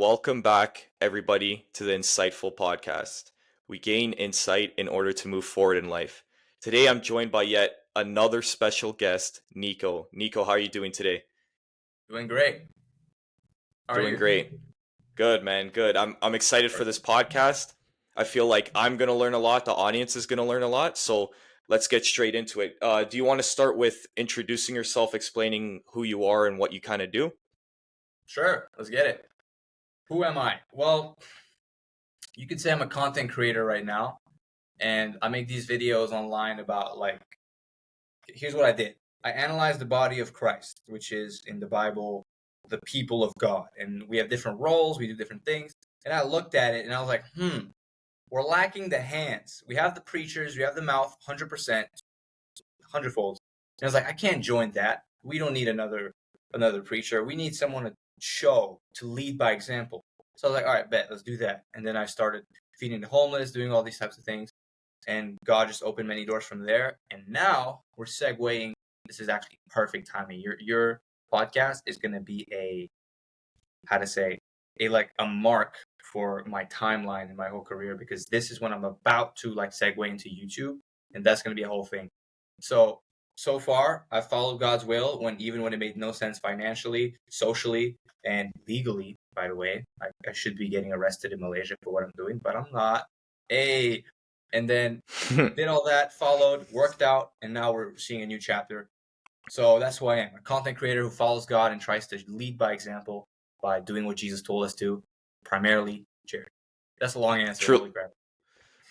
welcome back, everybody, to the Insightful Podcast. We gain insight in order to move forward in life. Today, I'm joined by yet another special guest, Niko. Niko, how are you doing today? Doing great. How are Doing you? great. Good, man. Good. I'm excited for this podcast. I feel like I'm gonna learn a lot. The audience is gonna learn a lot. So let's get straight into it. Do you want to start with introducing yourself, explaining who you are and what you kind of do? Sure, let's get it. Who am I? Well, you could say I'm a content creator right now, and I make these videos online about here's what I did. I analyzed the body of Christ, which is in the Bible, the people of God, and we have different roles, we do different things, and I looked at it and I was like, we're lacking the hands. We have the preachers, we have the mouth, 100%, hundredfold. And I was like, I can't join that. We don't need another preacher. We need someone to lead by example. So I was like, all right, bet, let's do that. And then I started feeding the homeless, doing all these types of things. And God just opened many doors from there. And now we're segueing. This is actually perfect timing. Your podcast is going to be a mark for my timeline in my whole career, because this is when I'm about to segue into YouTube, and that's going to be a whole thing. So far, I followed God's will even when it made no sense financially, socially, and legally. By the way, I should be getting arrested in Malaysia for what I'm doing, but I'm not. And then did all that, followed, worked out, and now we're seeing a new chapter. So that's who I am, a content creator who follows God and tries to lead by example by doing what Jesus told us to, primarily charity. That's a long answer. True.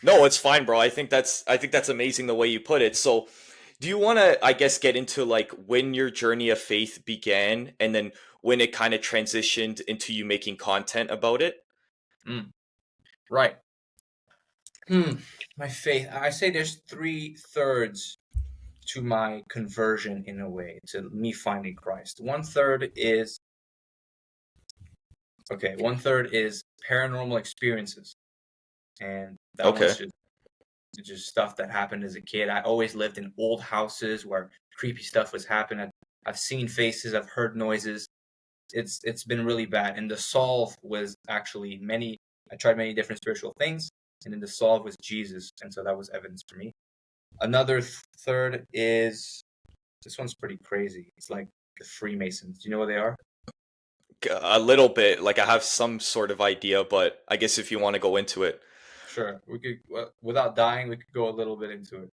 No, it's fine, bro. I think that's amazing the way you put it. So, do you want to, I guess, get into when your journey of faith began and then when it kind of transitioned into you making content about it? Right. My faith. I say there's 3/3 to my conversion, in a way, to me finding Christ. 1/3 is paranormal experiences, and that one's just stuff that happened as a kid. I always lived in old houses where creepy stuff was happening. I've seen faces, I've heard noises. It's been really bad. And the solve was actually I tried many different spiritual things, and then the solve was Jesus, and so that was evidence for me. Another third is, this one's pretty crazy. It's like the Freemasons. Do you know what they are? A little bit. I have some sort of idea, but I guess if you want to go into it. Sure. We could, without dying, we could go a little bit into it.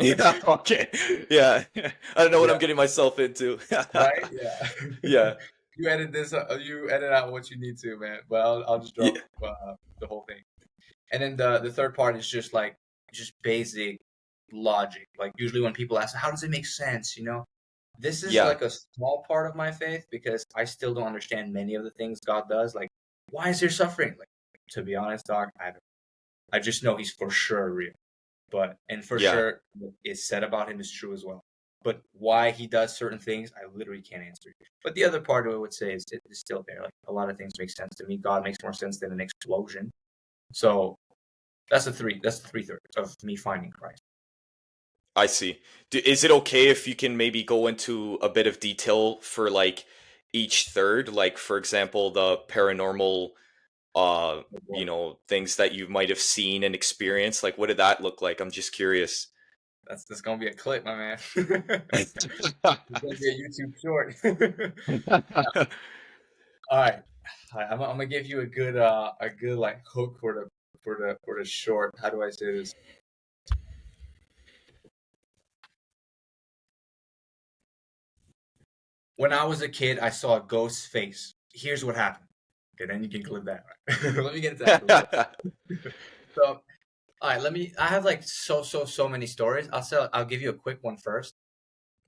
Yeah, okay. Yeah. I don't know what I'm getting myself into. Right? Yeah. Yeah. You edit this, you edit out what you need to, man. But I'll just drop the whole thing. And then the third part is just basic logic. Usually when people ask, how does it make sense? This is a small part of my faith, because I still don't understand many of the things God does. Why is there suffering? To be honest, Doc, I just know he's for sure real. Sure what is said about him is true as well. But why he does certain things, I literally can't answer. But the other part of it, I would say, is still there. A lot of things make sense to me. God makes more sense than an explosion. So that's the 3/3 of me finding Christ. I see. Is it okay if you can maybe go into a bit of detail for each third? For example, the paranormal things that you might have seen and experienced. What did that look like? I'm just curious. That's gonna be a clip, my man. It's gonna be a YouTube short. All right. I'm gonna give you a good hook for the short. How do I say this? When I was a kid, I saw a ghost face. Here's what happened. Okay, then you can clip that. Right? Let me get into that. So, all right, I have so many stories. I'll give you a quick one first.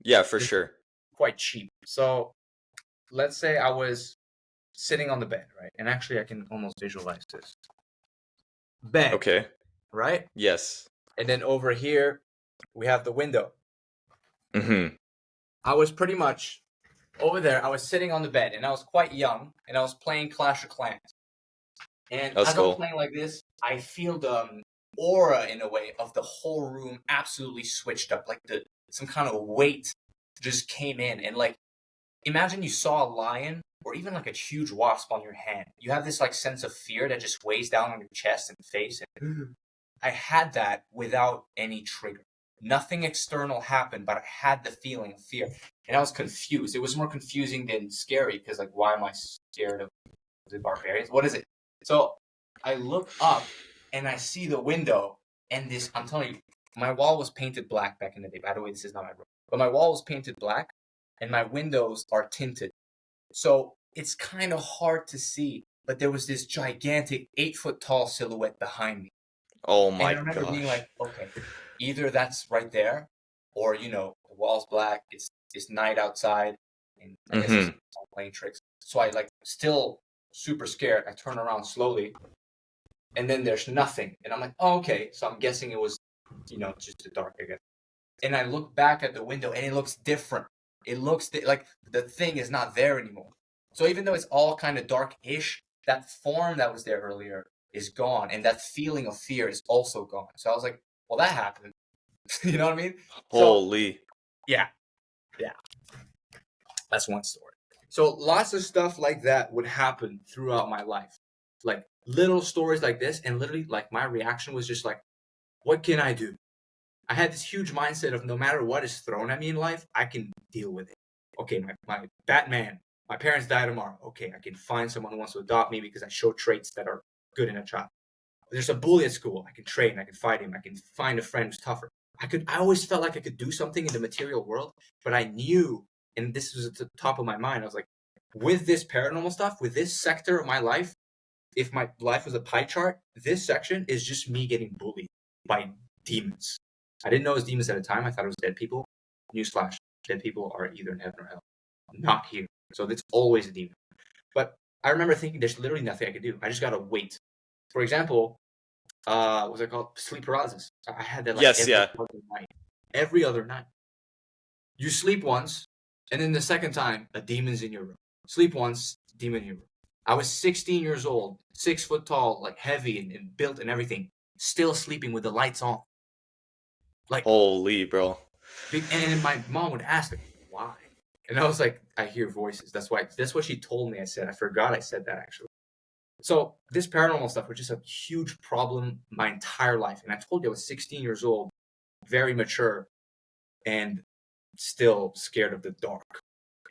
Yeah, for sure. Quite cheap. So let's say I was sitting on the bed, right? And actually I can almost visualize this. Bed. Okay. Right? Yes. And then over here we have the window. Mm-hmm. I was pretty much over there. I was sitting on the bed, and I was quite young, and I was playing Clash of Clans. And as I'm playing like this, I feel the aura, in a way, of the whole room absolutely switched up. Some kind of weight just came in, and imagine you saw a lion or even like a huge wasp on your hand. You have this like sense of fear that just weighs down on your chest and face. And I had that without any trigger. Nothing external happened, but I had the feeling of fear. And I was confused. It was more confusing than scary because, like, why am I scared of the barbarians? What is it? So I look up and I see the window, and this, I'm telling you, my wall was painted black back in the day. By the way, this is not my room. But my wall was painted black, and my windows are tinted. So it's kind of hard to see, but there was this gigantic 8 foot tall silhouette behind me. Oh And I my remember being gosh. like, okay, either that's right there, or the wall's black, it's night outside, and I guess it's Mm-hmm. playing tricks. So I like still super scared. I turn around slowly, and then there's nothing. And I'm like, oh, okay. So I'm guessing it was, just the dark, I guess. And I look back at the window, and it looks different. It looks like the thing is not there anymore. So even though it's all kind of dark-ish, that form that was there earlier is gone, and that feeling of fear is also gone. So I was like, well, that happened. You know what I mean? So Holy. yeah, yeah, that's one story. So lots of stuff like that would happen throughout my life, like little stories like this, and literally, like my reaction was just like, what can I do? I had this huge mindset of no matter what is thrown at me in life, I can deal with it. Okay, my Batman, my parents die tomorrow. Okay, I can find someone who wants to adopt me because I show traits that are good in a child. There's a bully at school. I can train. I can fight him. I can find a friend who's tougher. I always felt like I could do something in the material world, but I knew, and this was at the top of my mind, I was like, with this paranormal stuff, with this sector of my life, if my life was a pie chart, this section is just me getting bullied by demons. I didn't know it was demons at the time. I thought it was dead people. Newsflash: dead people are either in heaven or hell. Not here. So it's always a demon. But I remember thinking there's literally nothing I could do. I just gotta wait. For example, what's it called? Sleep paralysis. I had that like Yes, yeah. every other night. Every other night. You sleep once, and then the second time, a demon's in your room. Sleep once, demon in your room. I was 16 years old, 6 foot tall, like heavy and built and everything, still sleeping with the lights on. Like, Holy, bro. big, and my mom would ask, like, why? And I was like, I hear voices. That's what she told me. I said, I forgot I said that actually. So this paranormal stuff was just a huge problem my entire life. And I told you I was 16 years old, very mature, and still scared of the dark.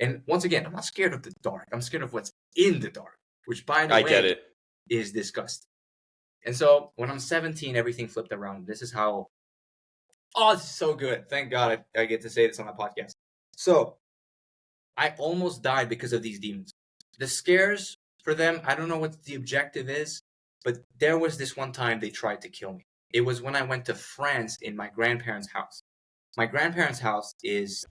And once again, I'm not scared of the dark. I'm scared of what's in the dark, which, by the I get way, it. is disgusting. And so when I'm 17, everything flipped around. This is how. Oh, this is so good. Thank God I get to say this on my podcast. So I almost died because of these demons. The scares for them, I don't know what the objective is, but there was this one time they tried to kill me. It was when I went to France in my grandparents' house. My grandparents' house is,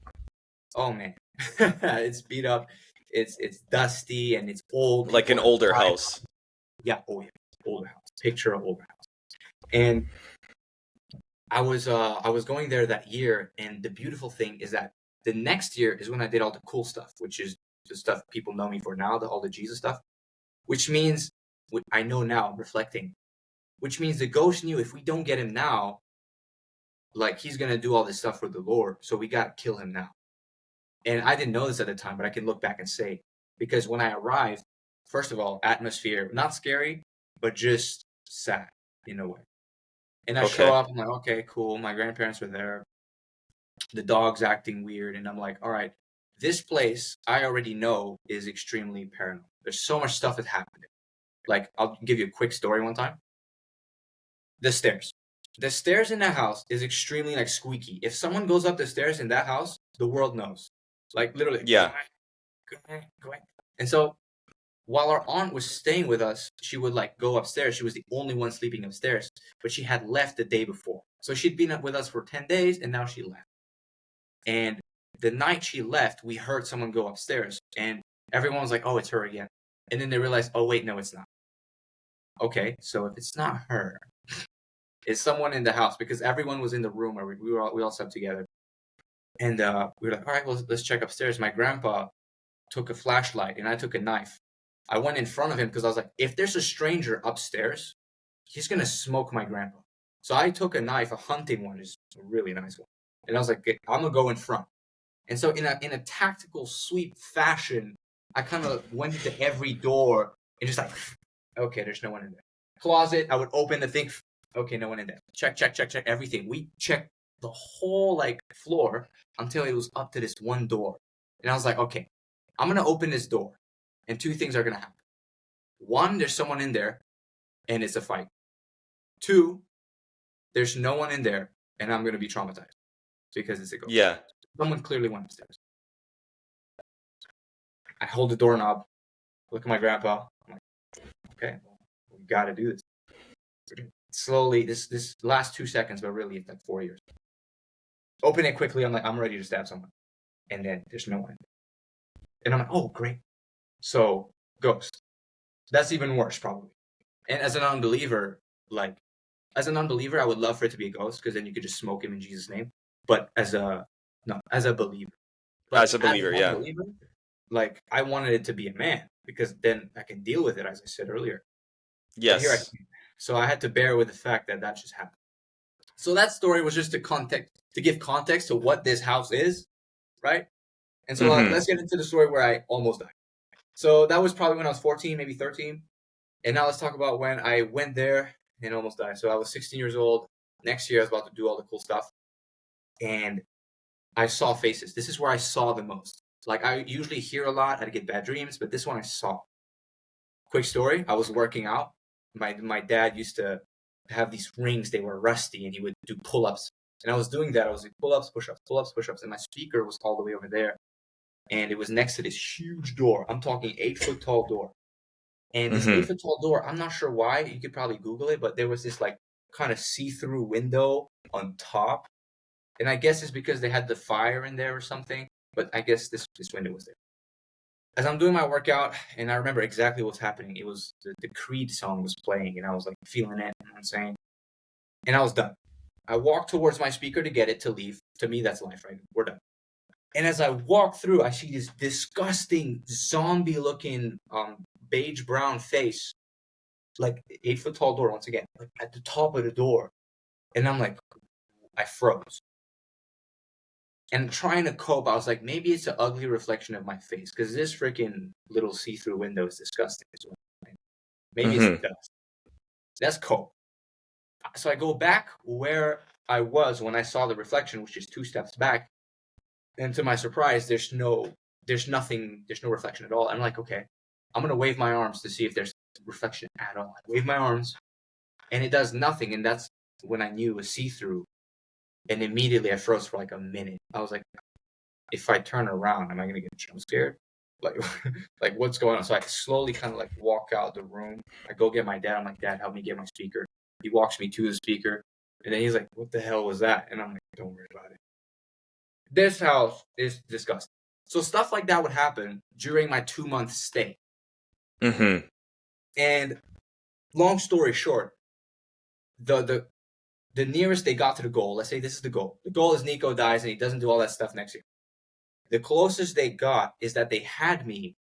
oh man, it's beat up. It's dusty and it's old. Like People an have older died. house. Yeah, oh yeah, older house. Picture of older house. And I was going there that year, and the beautiful thing is that the next year is when I did all the cool stuff, which is the stuff people know me for now, all the Jesus stuff. Which means I know now, reflecting. Which means the ghost knew if we don't get him now, like he's gonna do all this stuff for the Lord, so we gotta kill him now. And I didn't know this at the time, but I can look back and say, because when I arrived, first of all, atmosphere, not scary, but just sad in a way. And I show Okay. up, I'm like, okay, cool. My grandparents were there. The dog's acting weird, and I'm like, all right, this place I already know is extremely paranormal. There's so much stuff that happened. Like, I'll give you a quick story one time. The stairs. The stairs in that house is extremely like squeaky. If someone goes up the stairs in that house, the world knows. Like literally, Yeah. go on. And so while our aunt was staying with us, she would like go upstairs. She was the only one sleeping upstairs, but she had left the day before. So she'd been up with us for 10 days and now she left. And the night she left, we heard someone go upstairs and everyone was like, oh, it's her again. And then they realized, oh, wait, no, it's not. Okay, so if it's not her, it's someone in the house because everyone was in the room where we all slept together. And we were like, all right, well, let's check upstairs. My grandpa took a flashlight and I took a knife. I went in front of him because I was like, if there's a stranger upstairs, he's going to smoke my grandpa. So I took a knife, a hunting one, is a really nice one. And I was like, I'm going to go in front. And so in a tactical sweep fashion, I kind of went into every door and just like, okay, there's no one in there. Closet, I would open the thing. Okay, no one in there. Check everything. We checked the whole like floor until it was up to this one door. And I was like, okay, I'm gonna open this door, and two things are gonna happen. One, there's someone in there, and it's a fight. Two, there's no one in there, and I'm gonna be traumatized because it's a ghost. Yeah. Someone clearly went upstairs. I hold the doorknob, look at my grandpa. I'm like, okay, we got to do this. Slowly, this last 2 seconds, but really it's like 4 years. Open it quickly. I'm like, I'm ready to stab someone. And then there's no one. And I'm like, oh, great. So, ghost. That's even worse, probably. And as an unbeliever, I would love for it to be a ghost because then you could just smoke him in Jesus' name. But as a believer. But As a believer, an yeah. unbeliever, like, I wanted it to be a man because then I can deal with it, as I said earlier. Yes. Here I can't. So I had to bear with the fact that just happened. So that story was just to give context to what this house is, right? And so let's get into the story where I almost died. So that was probably when I was 14, maybe 13. And now let's talk about when I went there and almost died. So I was 16 years old. Next year I was about to do all the cool stuff. And I saw faces. This is where I saw the most. Like, I usually hear a lot. I'd get bad dreams, but this one I saw. Quick story. I was working out. My dad used to have these rings. They were rusty, and he would do pull-ups. And I was doing that. I was like pull-ups, push-ups, pull-ups, push-ups. And my speaker was all the way over there. And it was next to this huge door. I'm talking 8-foot tall door. And this 8-foot tall door, I'm not sure why. You could probably Google it, but there was this like kind of see-through window on top. And I guess it's because they had the fire in there or something. But I guess this window was there. As I'm doing my workout, and I remember exactly what's happening. It was the Creed song was playing, and I was like feeling it, you know what I'm saying? And I was done. I walked towards my speaker to get it to leave. To me, that's life, right? We're done. And as I walk through, I see this disgusting zombie-looking beige brown face, like 8-foot tall door once again, like at the top of the door. And I'm like, I froze. And trying to cope, I was like, maybe it's an ugly reflection of my face because this freaking little see-through window is disgusting. Maybe it's dust. That's cope. So I go back where I was when I saw the reflection, which is 2 steps back. And to my surprise, there's no reflection at all. I'm like, okay, I'm gonna wave my arms to see if there's reflection at all. I wave my arms, and it does nothing. And that's when I knew it was see-through. And immediately I froze for like a minute. I was like, if I turn around, am I going to get jump scared? Like what's going on? So I slowly kind of like walk out the room. I go get my dad. I'm like, Dad, help me get my speaker. He walks me to the speaker. And then he's like, what the hell was that? And I'm like, don't worry about it. This house is disgusting. So stuff like that would happen during my 2-month stay. And long story short, the nearest they got to the goal, let's say this is the goal. The goal is Niko dies and he doesn't do all that stuff next year. The closest they got is that they had me.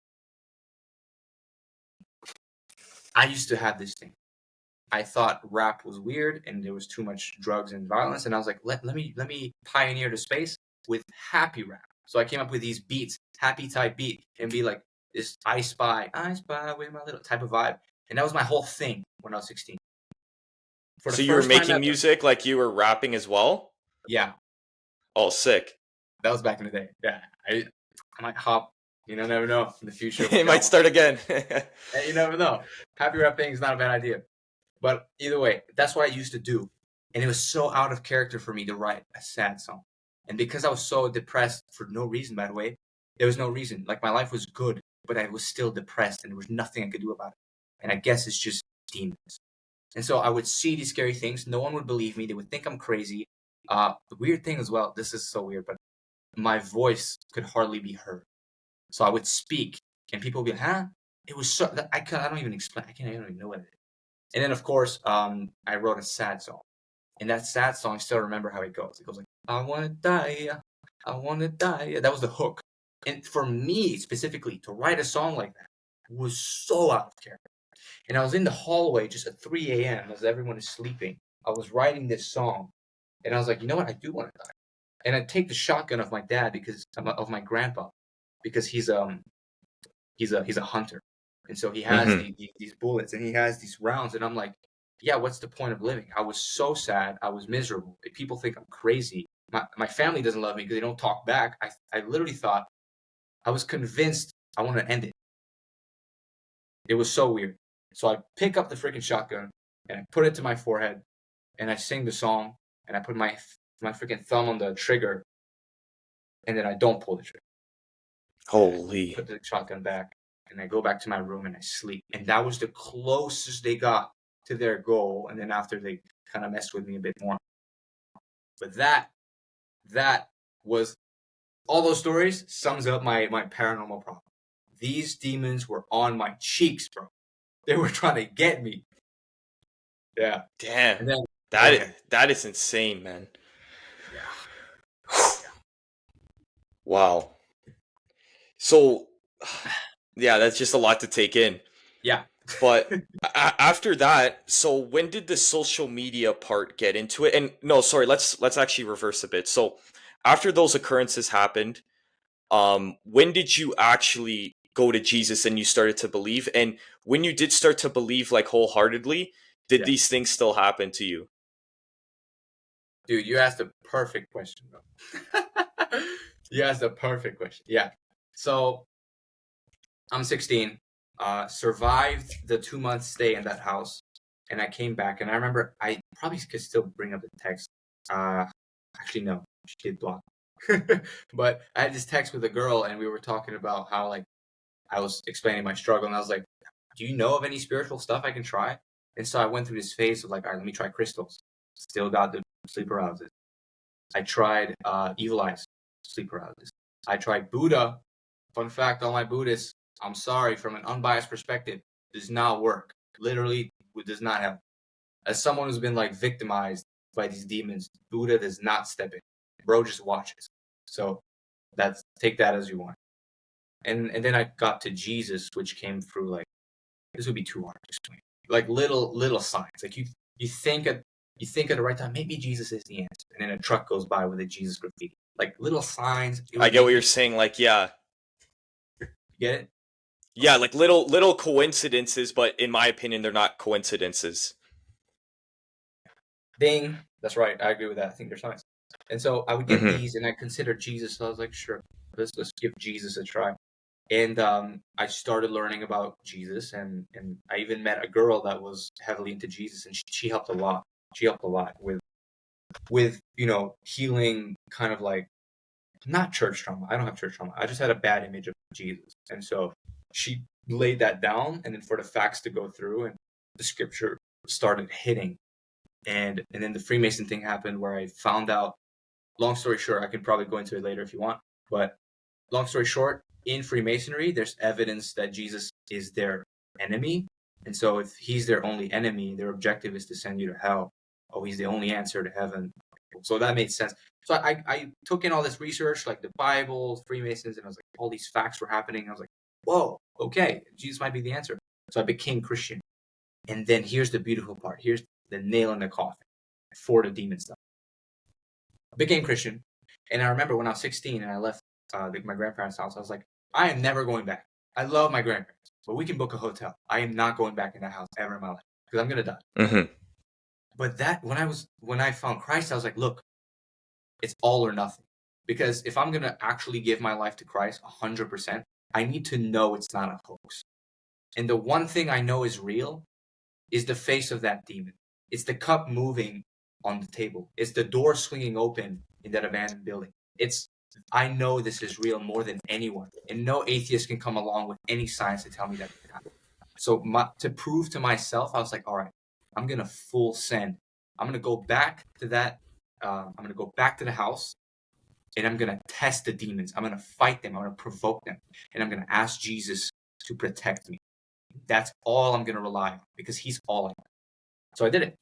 I used to have this thing. I thought rap was weird and there was too much drugs and violence. And I was like, let me pioneer the space with happy rap. So I came up with these beats, happy type beat, and be like this I spy with my little type of vibe. And that was my whole thing when I was 16. So you were making music like you were rapping as well? Yeah. Oh, sick. That was back in the day. Yeah. I might hop. You know, never know in the future. It might start again. You never know. Happy rapping is not a bad idea. But either way, that's what I used to do. And it was so out of character for me to write a sad song. And because I was so depressed for no reason, by the way, there was no reason. Like, my life was good, but I was still depressed and there was nothing I could do about it. And I guess it's just demons. And so I would see these scary things. No one would believe me. They would think I'm crazy. The weird thing as well, this is so weird, but my voice could hardly be heard. So I would speak, and people would be like, huh? It was so... I don't even explain. I don't even know what it is. And then, of course, I wrote a sad song. And that sad song, I still remember how it goes. It goes like, I want to die. I want to die. That was the hook. And for me, specifically, to write a song like that was so out of character. And I was in the hallway just at 3 a.m. as everyone is sleeping. I was writing this song. And I was like, you know what? I do want to die. And I take the shotgun of my dad because of my grandpa, because he's a hunter, and so he has Mm-hmm. these bullets and he has these rounds, and I'm like, yeah, what's the point of living? I was so sad, I was miserable. People think I'm crazy. My family doesn't love me because they don't talk back. I literally thought, I was convinced I want to end it. It was so weird. So I pick up the freaking shotgun and I put it to my forehead and I sing the song and I put my freaking thumb on the trigger and then I don't pull the trigger. And I Holy. put the shotgun back and I go back to my room and I sleep. And that was the closest they got to their goal. And then after they kind of messed with me a bit more. But that was all those stories sums up my paranormal problem. These demons were on my cheeks, bro. They were trying to get me. Yeah. Damn. And then go That ahead. that is insane, man. Yeah. Wow. So, yeah, that's just a lot to take in. Yeah. But after that, so when did the social media part get into it? And no, sorry, let's actually reverse a bit. So, after those occurrences happened, when did you actually go to Jesus and you started to believe? And when you did start to believe like wholeheartedly, did Yeah. these things still happen to you? Dude, you asked a perfect question, bro. You asked a perfect question. Yeah. So I'm 16, survived the 2 month stay in that house, and I came back. And I remember I probably could still bring up the text. Uh, actually, no, she did block. But I had this text with a girl, and we were talking about how like I was explaining my struggle, and I was like, "Do you know of any spiritual stuff I can try?" And so I went through this phase of like, "All right, let me try crystals." Still got the sleep paralysis. I tried evil eyes, sleep paralysis. I tried Buddha. Fun fact, all my Buddhists, I'm sorry, from an unbiased perspective, does not work. Literally, it does not help. As someone who's been like victimized by these demons, Buddha does not step in. Bro just watches. So that's take that as you want. And then I got to Jesus, which came through like this would be too hard to explain. Like little signs. Like you think at you think at the right time, maybe Jesus is the answer. And then a truck goes by with a Jesus graffiti. Like little signs, it I would get what make you're me saying. Like, yeah, get it. yeah, like little coincidences, but in my opinion, they're not coincidences. Ding. That's right. I agree with that. I think they're signs. And so I would get Mm-hmm. these and I considered Jesus. So I was like, sure, let's give Jesus a try. And I started learning about Jesus, and I even met a girl that was heavily into Jesus, and she helped a lot. She helped a lot with healing, kind of like not church trauma. I don't have church trauma. I just had a bad image of Jesus, and so she laid that down, and then for the facts to go through, and the scripture started hitting, and then the Freemason thing happened, where I found out. Long story short, I can probably go into it later if you want, but long story short, in Freemasonry, there's evidence that Jesus is their enemy. And so if he's their only enemy, their objective is to send you to hell. Oh, he's the only answer to heaven. So that made sense. So I took in all this research, like the Bible, Freemasons, and I was like, all these facts were happening. I was like, whoa, okay, Jesus might be the answer. So I became Christian. And then here's the beautiful part. Here's the nail in the coffin for the demon stuff. I became Christian. And I remember when I was 16 and I left my grandparents' house, I was like, I am never going back. I love my grandparents, but we can book a hotel. I am not going back in that house ever in my life because I'm gonna die. Mm-hmm. But that when I found Christ, I was like, look, it's all or nothing. Because if I'm gonna actually give my life to Christ 100%, I need to know it's not a hoax. And the one thing I know is real is the face of that demon. It's the cup moving on the table. It's the door swinging open in that abandoned building. It's I know this is real more than anyone, and no atheist can come along with any science to tell me that it can happen. So to prove to myself, I was like, all right, I'm gonna full send. I'm gonna go back to that. I'm gonna go back to the house, and I'm gonna test the demons. I'm gonna fight them. I'm gonna provoke them, and I'm gonna ask Jesus to protect me. That's all I'm gonna rely on because He's all I know. So I did it.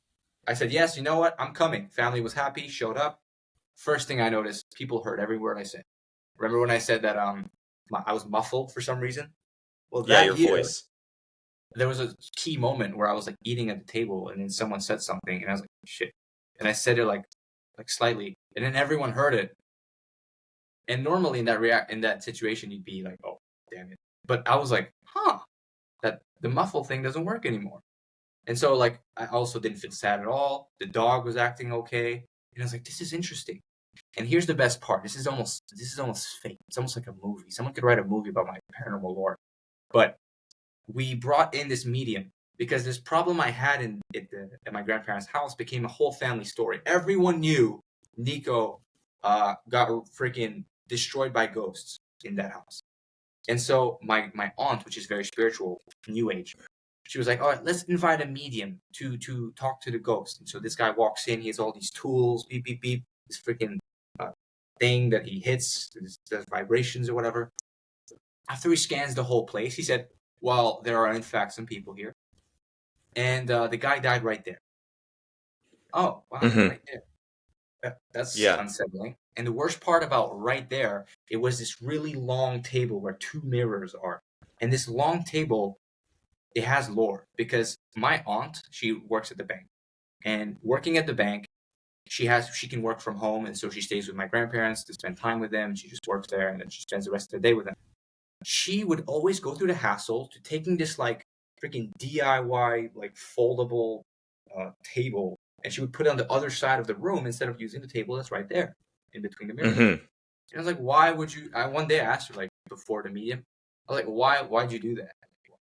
I said, yes, you know what? I'm coming. Family was happy, showed up. First thing I noticed, people heard every word I said. Remember when I said that I was muffled for some reason? Well, Yeah, that your year, voice. there was a key moment where I was like eating at the table and then someone said something and I was like, shit. And I said it like slightly and then everyone heard it And normally in that situation, you'd be like, oh, damn it. But I was like, that the muffle thing doesn't work anymore. And so like I also didn't feel sad at all. The dog was acting okay. And I was like, this is interesting. And here's the best part. This is almost fake. It's almost like a movie. Someone could write a movie about my paranormal lore. But we brought in this medium because this problem I had at my grandparents' house became a whole family story. Everyone knew Niko got freaking destroyed by ghosts in that house. And so my aunt, which is very spiritual, new age, she was like, all right, let's invite a medium to talk to the ghost. And so this guy walks in, he has all these tools, beep, beep, beep, this freaking thing that he hits, does vibrations or whatever. After he scans the whole place, he said, well, there are in fact some people here. And the guy died right there. Oh, wow, Mm-hmm. right there. That's Yeah. unsettling. And the worst part about right there, it was this really long table where two mirrors are. And this long table, it has lore because my aunt, she works at the bank. And working at the bank, she can work from home, and so she stays with my grandparents to spend time with them. She just works there, and then she spends the rest of the day with them. She would always go through the hassle to taking this like freaking DIY like foldable table, and she would put it on the other side of the room instead of using the table that's right there in between the mirrors. Mm-hmm. And I was like, why would you? One day I asked her like before the meeting, I was like, why'd you do that?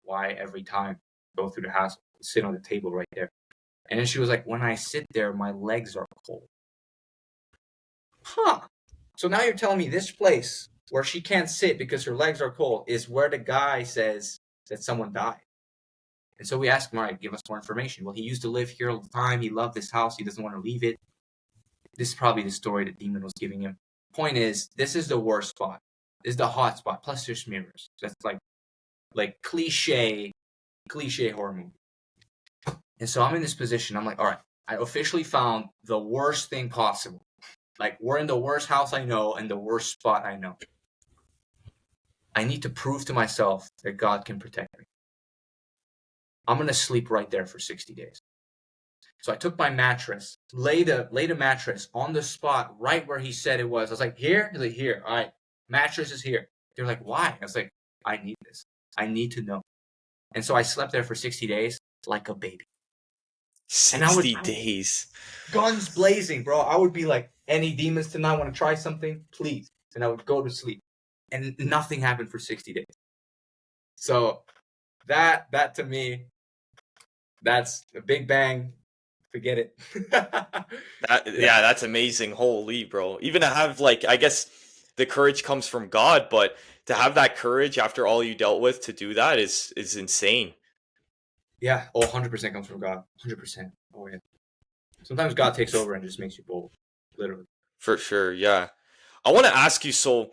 Why every time go through the hassle, sit on the table right there? And then she was like, when I sit there, my legs are cold. Huh. So now you're telling me this place where she can't sit because her legs are cold is where the guy says that someone died. And so we asked him, all right, give us more information. Well, he used to live here all the time. He loved this house. He doesn't want to leave it. This is probably the story the demon was giving him. Point is, this is the worst spot. This is the hot spot. Plus there's mirrors. That's like cliche horror movie. And so I'm in this position. I'm like, all right, I officially found the worst thing possible. Like, we're in the worst house I know and the worst spot I know. I need to prove to myself that God can protect me. I'm going to sleep right there for 60 days. So I took my mattress, laid a mattress on the spot right where he said it was. I was like, here? He's like, here. All right, mattress is here. They're like, why? I was like, I need this. I need to know. And so I slept there for 60 days like a baby. And 60 days. guns blazing, bro. I would be like, any demons tonight want to try something? Please. And I would go to sleep. And nothing happened for 60 days. So that to me, that's a big bang. Forget it. Yeah, that's amazing. Holy, bro. Even to have, like, I guess the courage comes from God, but to have that courage after all you dealt with to do that is insane. Yeah. Oh, 100% comes from God. 100%. Oh, yeah. Sometimes God takes over and just makes you bold. Literally. For sure, yeah. I want to ask you, so,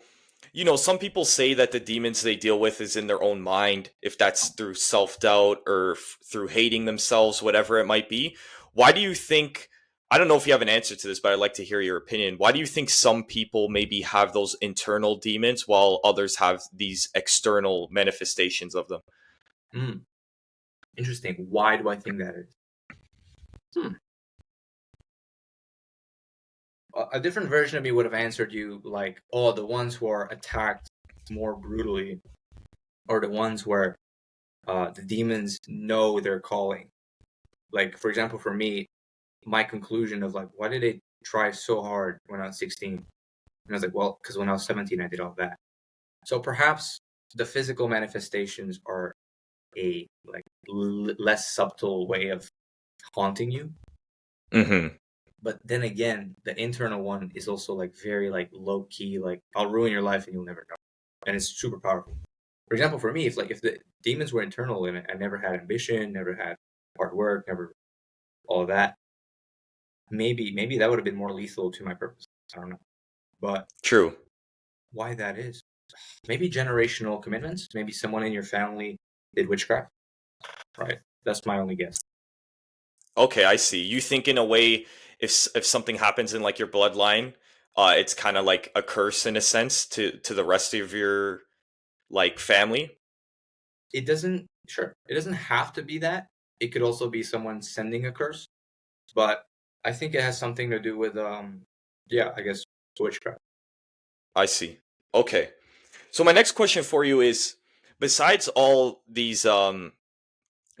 some people say that the demons they deal with is in their own mind, if that's through self-doubt or through hating themselves, whatever it might be. Why do you think, I don't know if you have an answer to this, but I'd like to hear your opinion. Why do you think some people maybe have those internal demons while others have these external manifestations of them? Interesting. Why do I think that is? A different version of me would have answered you like, oh, the ones who are attacked more brutally, or the ones where the demons know their calling. Like, for example, for me, my conclusion of like, why did they try so hard when I was 16? And I was like, well, because when I was 17, I did all that. So perhaps the physical manifestations are a like less subtle way of haunting you. Mm-hmm. But then again, the internal one is also like very like low key, like I'll ruin your life and you'll never know. And it's super powerful. For example, for me, if the demons were internal and I never had ambition, never had hard work, never all of that, maybe that would have been more lethal to my purpose. I don't know. But True. why that is? Maybe generational commitments. Maybe someone in your family did witchcraft. Right. That's my only guess. Okay, I see. You think in a way, if something happens in like your bloodline, it's kind of like a curse in a sense to the rest of your like family. It doesn't have to be that. It could also be someone sending a curse. But I think it has something to do with yeah, I guess witchcraft. I see. Okay. So my next question for you is, besides all these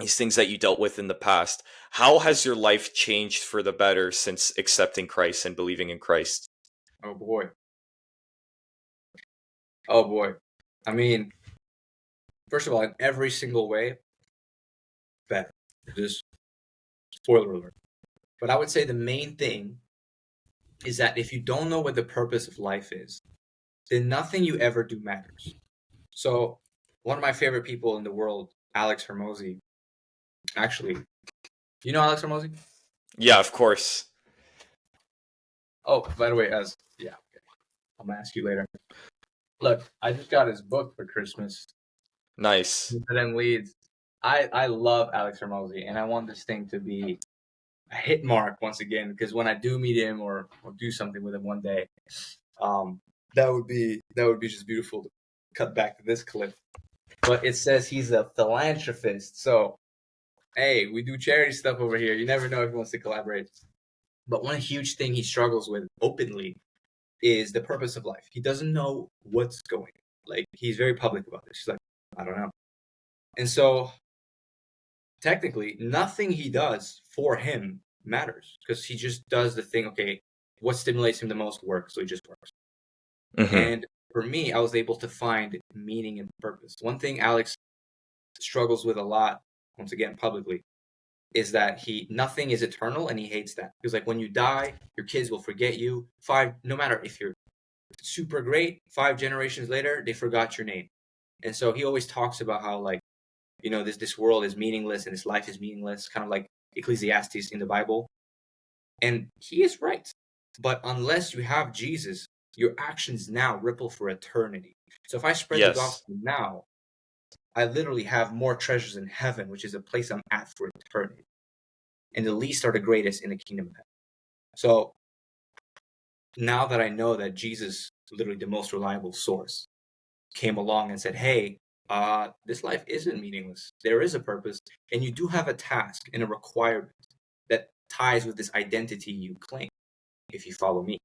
things that you dealt with in the past, how has your life changed for the better since accepting Christ and believing in Christ? Oh boy. Oh boy. I mean, first of all, in every single way, better. Just spoiler alert. But I would say the main thing is that if you don't know what the purpose of life is, then nothing you ever do matters. So, one of my favorite people in the world, Alex Hermosi, actually, you know Alex Hermosi? Yeah, of course. Oh, by the way, yeah, okay. I'm gonna ask you later. Look, I just got his book for Christmas. Nice. Then leads. I love Alex Hermosi, and I want this thing to be a hit mark once again, because when I do meet him or do something with him one day, um, that would be just beautiful to cut back to this clip. But it says he's a philanthropist, so hey, we do charity stuff over here. You never know if he wants to collaborate. But one huge thing he struggles with openly is the purpose of life. He doesn't know what's going. Like he's very public about this. He's like, I don't know. And so technically, nothing he does for him matters because he just does the thing. Okay, what stimulates him the most works, so he just works. Mm-hmm. And for me, I was able to find meaning and purpose. One thing Alex struggles with a lot, once again publicly, is that he nothing is eternal and he hates that. Because like when you die, your kids will forget you. No matter if you're super great, 5 generations later, they forgot your name. And so he always talks about how like, this world is meaningless and this life is meaningless, kind of like Ecclesiastes in the Bible. And he is right. But unless you have Jesus, your actions now ripple for eternity. So if I spread the Yes. gospel now, I literally have more treasures in heaven, which is a place I'm at for eternity. And the least are the greatest in the kingdom of heaven. So now that I know that Jesus, literally the most reliable source, came along and said, hey, this life isn't meaningless. There is a purpose, and you do have a task and a requirement that ties with this identity you claim if you follow me.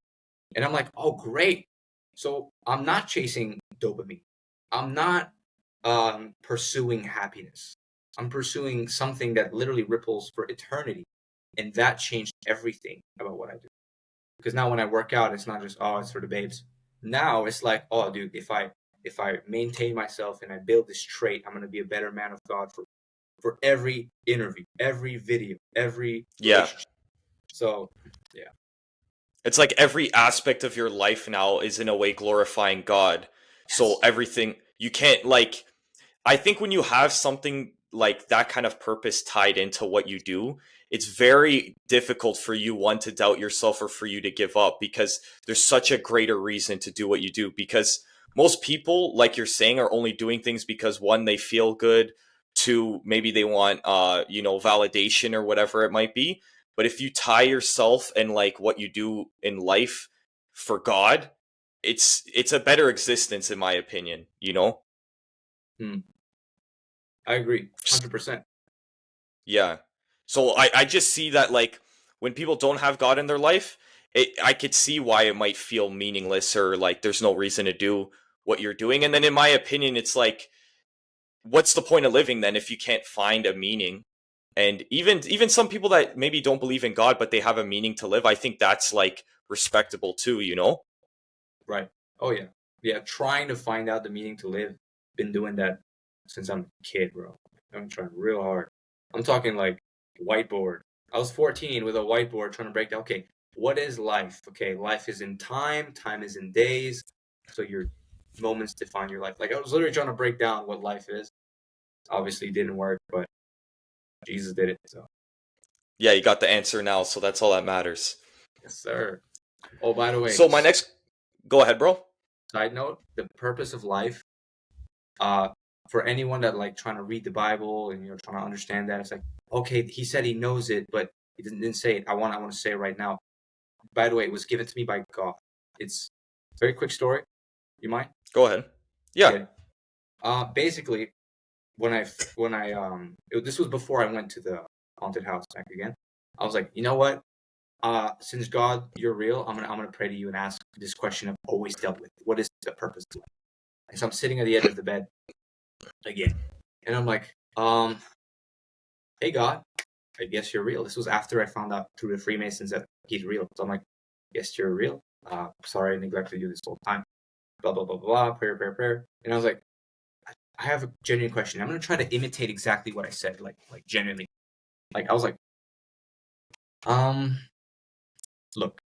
And I'm like, oh, great. So I'm not chasing dopamine. I'm not pursuing happiness. I'm pursuing something that literally ripples for eternity. And that changed everything about what I do. Because now when I work out, it's not just, oh, it's for the babes. Now it's like, oh, dude, if I maintain myself and I build this trait, I'm gonna be a better man of God for every interview, every video, every Yeah. relationship. So yeah. It's like every aspect of your life now is in a way glorifying God. So Yes. everything you can't like I think when you have something like that kind of purpose tied into what you do, it's very difficult for you one to doubt yourself or for you to give up because there's such a greater reason to do what you do because most people like you're saying are only doing things because one they feel good, two maybe they want validation or whatever it might be. But if you tie yourself and like what you do in life for God, it's a better existence in my opinion, you know? Hmm. I agree, 100%. Yeah. So I just see that like when people don't have God in their life, I could see why it might feel meaningless or like there's no reason to do what you're doing. And then in my opinion, it's like, what's the point of living then if you can't find a meaning? And even some people that maybe don't believe in God, but they have a meaning to live, I think that's like respectable too, you know? Right. Oh yeah. Yeah. Trying to find out the meaning to live. Been doing that since I'm a kid, bro. I've been trying real hard. I'm talking like whiteboard. I was 14 with a whiteboard trying to break down. Okay, what is life? Okay, life is in time. Time is in days. So your moments define your life. Like I was literally trying to break down what life is. Obviously, it didn't work, but Jesus did it. So Yeah, you got the answer now, so that's all that matters. yes, sir. Oh, by the way, So my next go ahead, bro. side note: the purpose of life uh for anyone that like trying to read the Bible and trying to understand that, it's like, okay, he said he knows it, but he didn't say it. I want to say it right now. By the way, it was given to me by God. It's a very quick story. You mind? Go ahead. Yeah. Yeah. Basically, this was before I went to the haunted house back again. I was like, you know what? since God, you're real, I'm gonna pray to you and ask this question I've always dealt with. What is the purpose of life? And so I'm sitting at the edge of the bed again, and I'm like, hey God, I guess you're real. This was after I found out through the Freemasons that he's real. So I'm like, yes, you're real. Sorry I neglected you this whole time. Blah blah blah blah. Prayer, prayer, prayer. And I was like, I have a genuine question. I'm gonna try to imitate exactly what I said, like genuinely. Like I was like, um, look,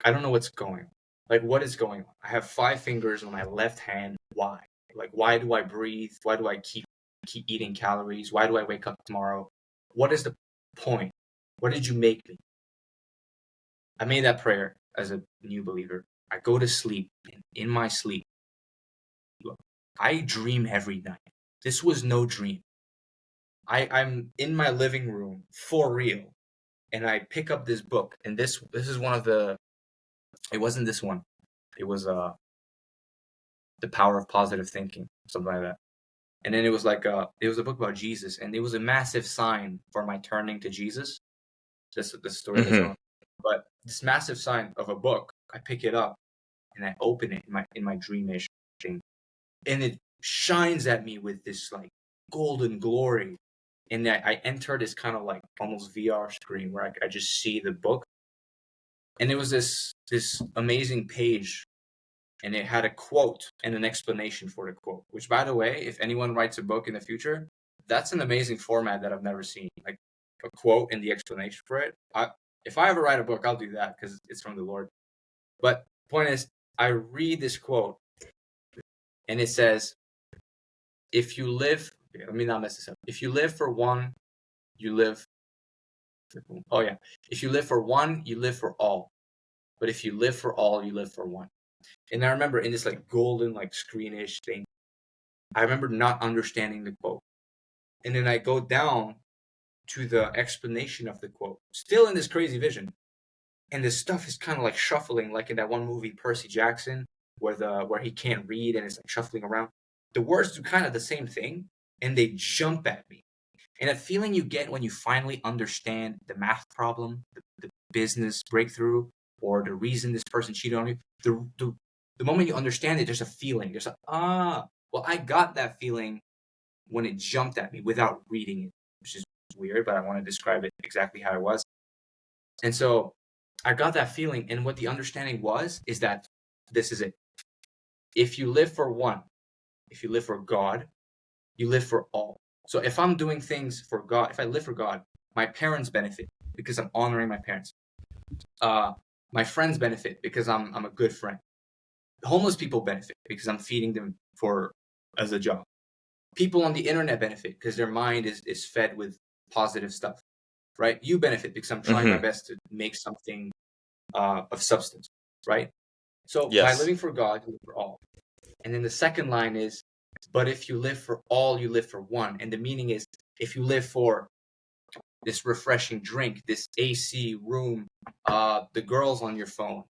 I don't know what's going on. Like, what is going on? I have 5 fingers on my left hand. Why? Like, why do I breathe? Why do I keep eating calories? Why do I wake up tomorrow? What is the point? What did you make me? I made that prayer as a new believer. I go to sleep, and in my sleep, look, I dream every night. This was no dream. I'm in my living room for real, and I pick up this book, and this is one of the. It wasn't this one. It was The Power of Positive Thinking, something like that. And then it was like it was a book about Jesus, and it was a massive sign for my turning to Jesus. Just the story of its Mm-hmm. own. But this massive sign of a book, I pick it up and I open it in my dreamish thing, and it shines at me with this like golden glory. And I enter this kind of like almost VR screen where I just see the book, and it was this amazing page, and it had a quote and an explanation for the quote. Which, by the way, if anyone writes a book in the future, that's an amazing format that I've never seen. Like a quote and the explanation for it. If I ever write a book, I'll do that because it's from the Lord. But point is, I read this quote, and it says, "If you live, okay, let me not mess this up. If you live for one, you live. Oh yeah, if you live for one, you live for all. But if you live for all, you live for one." And I remember in this like golden like screenish thing, I remember not understanding the quote, and then I go down to the explanation of the quote, still in this crazy vision, and the stuff is kind of like shuffling, like in that one movie Percy Jackson, where he can't read and it's like shuffling around. The words do kind of the same thing, and they jump at me. And that feeling you get when you finally understand the math problem, the business breakthrough, or the reason this person cheated on you, the moment you understand it, there's a feeling. There's a well, I got that feeling when it jumped at me without reading it, which is weird, but I want to describe it exactly how it was. And so I got that feeling, and what the understanding was is that this is it. If you live for one, if you live for God, you live for all. So if I'm doing things for God, if I live for God, my parents benefit because I'm honoring my parents. My friends benefit because I'm a good friend. Homeless people benefit because I'm feeding them for as a job. People on the internet benefit because their mind is fed with positive stuff, right? You benefit because I'm trying my Mm-hmm. best to make something of substance, right? So by Yes. living for God, you live for all. And then the second line is, but if you live for all, you live for one. And the meaning is, if you live for this refreshing drink, this AC room, the girls on your phone,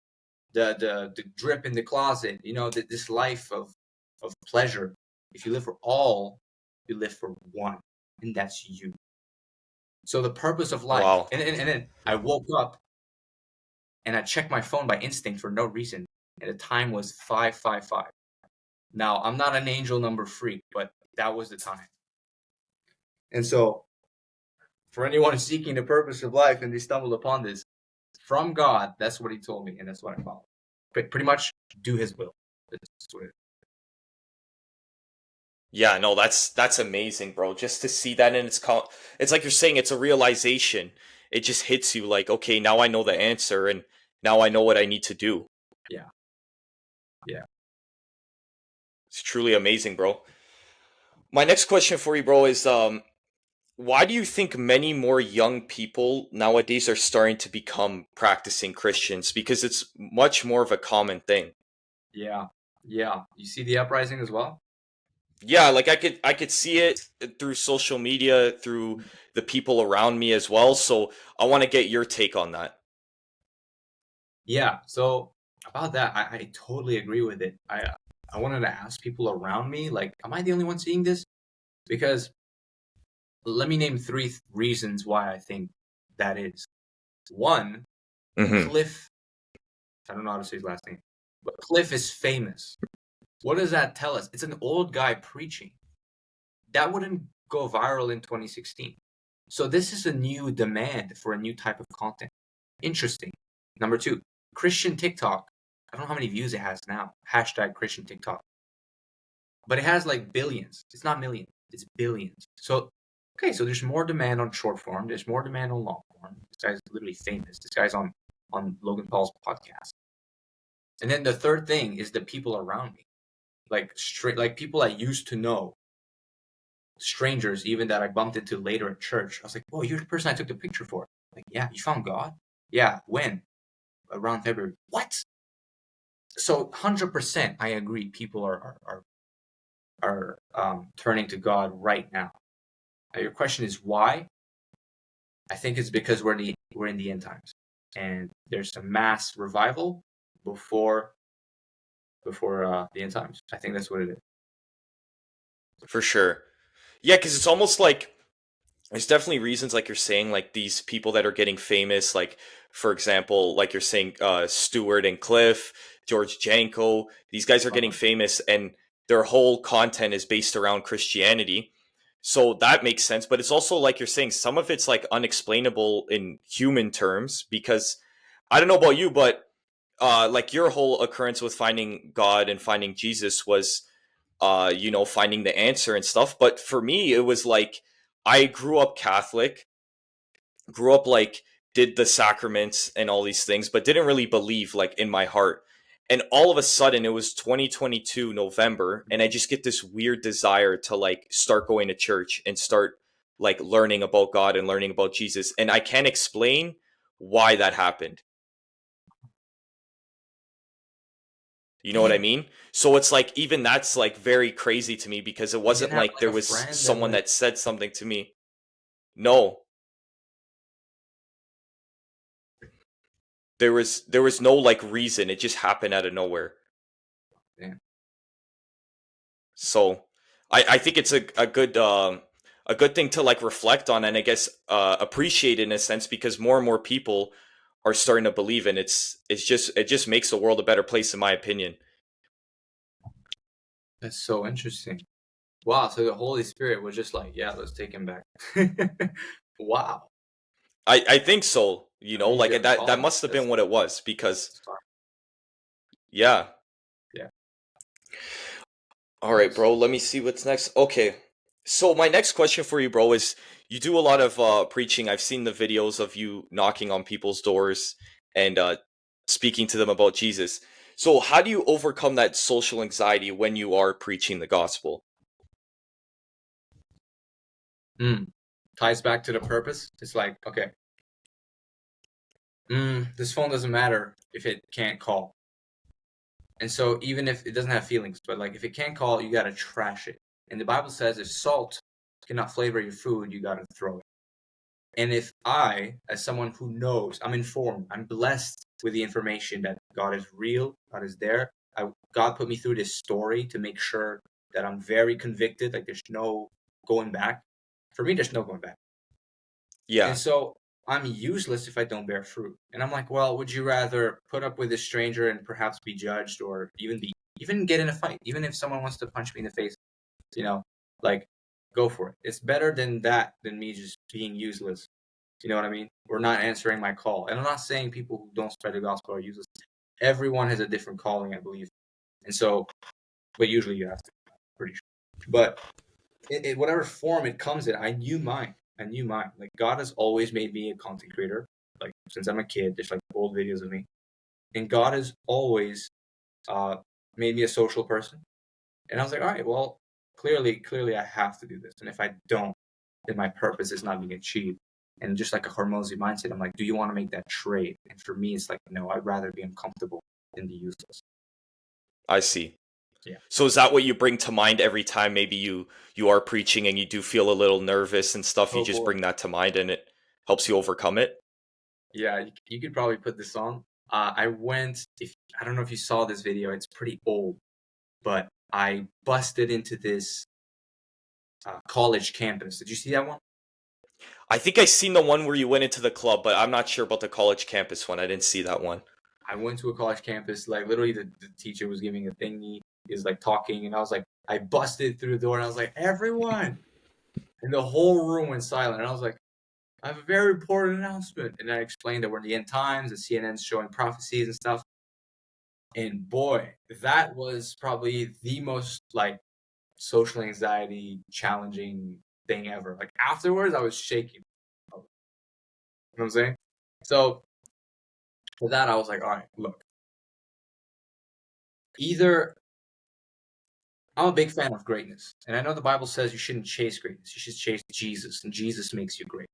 the drip in the closet, this life of pleasure. If you live for all, you live for one, and that's you. So the purpose of life, Wow. and then I woke up and I checked my phone by instinct for no reason, and the time was 5:55. Now I'm not an angel number freak, but that was the time. And so, for anyone seeking the purpose of life and they stumbled upon this from God, that's what He told me, and that's what I followed. Pretty much, do His will. That's what it is. Yeah, no, that's amazing, bro. Just to see that in it's like you're saying it's a realization. It just hits you like, okay, now I know the answer and now I know what I need to do. Yeah, yeah, It's truly amazing, bro. My next question for you, bro, is why do you think many more young people nowadays are starting to become practicing Christians? Because it's much more of a common thing. yeah, yeah. You see the uprising as well? Yeah, like I could see it through social media, through the people around me as well. So I want to get your take on that. Yeah. So about that, I totally agree with it. I wanted to ask people around me, like, am I the only one seeing this? Because let me name three reasons why I think that is. One, Mm-hmm. Cliff, I don't know how to say his last name, but Cliff is famous. What does that tell us? It's an old guy preaching. That wouldn't go viral in 2016. So this is a new demand for a new type of content. Interesting. Number two, Christian TikTok. I don't know how many views it has now. Hashtag Christian TikTok. But it has like billions. It's not millions. It's billions. So, okay, so there's more demand on short form. There's more demand on long form. This guy's literally famous. This guy's on Logan Paul's podcast. And then the third thing is the people around me. Like people I used to know, strangers even that I bumped into later at church. I was like, "Whoa, you're the person I took the picture for." Like, yeah, you found God? Yeah, when? Around February. What? So 100%, I agree. People are turning to God right now. Now. Your question is why? I think it's because we're in the end times, and there's a mass revival before the end times. I think that's what it is. For sure. Yeah, because it's almost like there's definitely reasons, like you're saying, like these people that are getting famous, like for example, like you're saying, Stewart and Cliff, George Janko, these guys are getting Uh-huh. famous, and their whole content is based around Christianity. So that makes sense, but it's also like you're saying, some of it's like unexplainable in human terms because I don't know about you, but like your whole occurrence with finding God and finding Jesus was finding the answer and stuff. But for me, it was like I grew up Catholic, grew up like did the sacraments and all these things, but didn't really believe like in my heart. And all of a sudden, it was 2022 November, and I just get this weird desire to like start going to church and start like learning about God and learning about Jesus. And I can't explain why that happened. You know what I Damn. mean? So it's like even that's like very crazy to me because it You didn't wasn't have like like there a was friend that someone went. that said something to me. No, there was no like reason. It just happened out of nowhere. Damn. So I think it's a good thing to like reflect on and I guess appreciate in a sense because more and more people are starting to believe and it just makes the world a better place in my opinion. That's so interesting. Wow. So the Holy Spirit was just like, yeah, let's take him back. Wow. I think so, That means you like have a that calling. must have That's been what it was because smart. yeah. Yeah. All right, Nice. bro. Let me see what's next. Okay. So my next question for you, bro, is you do a lot of preaching. I've seen the videos of you knocking on people's doors and speaking to them about Jesus. So how do you overcome that social anxiety when you are preaching the gospel? Mm. Ties back to the purpose. It's like, okay, this phone doesn't matter if it can't call. And so even if it doesn't have feelings, but like if it can't call, you gotta trash it. And the Bible says if salt cannot flavor your food, you gotta throw it. And if I, as someone who knows, I'm informed, I'm blessed with the information that God is real, God is there. God put me through this story to make sure that I'm very convicted. Like there's no going back. For me, there's no going back. And Yeah. so I'm useless if I don't bear fruit. And I'm like, well, would you rather put up with a stranger and perhaps be judged or even get in a fight, even if someone wants to punch me in the face, you know, like go for it. It's better than that than me just being useless. You know what I mean? Or not answering my call. And I'm not saying people who don't spread the gospel are useless. Everyone has a different calling, I believe. And so, but usually you have to, pretty sure. But in whatever form it comes in, I knew mine. I knew mine. Like God has always made me a content creator. Like since I'm a kid, there's like old videos of me, and God has always uh, made me a social person. And I was like, all right, well, clearly, I have to do this. And if I don't, then my purpose is not being achieved. And just like a Hormozy mindset, I'm like, do you want to make that trade? And for me, it's like, no, I'd rather be uncomfortable than be useless. I see. Yeah. So is that what you bring to mind every time maybe you are preaching and you do feel a little nervous and stuff, you Oh just boy. bring that to mind and it helps you overcome it? Yeah, you could probably put this on. I went. If I don't know if you saw this video, it's pretty old, but I busted into this college campus. Did you see that one? I think I seen the one where you went into the club, but I'm not sure about the college campus one. I didn't see that one. I went to a college campus, like literally the teacher was giving a thingy, he was like talking, and I was like, I busted through the door and I was like, everyone! And the whole room went silent. And I was like, I have a very important announcement. And I explained that we're in the end times, and CNN's showing prophecies and stuff. And boy, that was probably the most like social anxiety challenging thing ever. Like afterwards, I was shaking. You know what I'm saying? So for that, I was like, all right, look, either I'm a big fan of greatness, and I know the Bible says you shouldn't chase greatness. You should chase Jesus, and Jesus makes you great.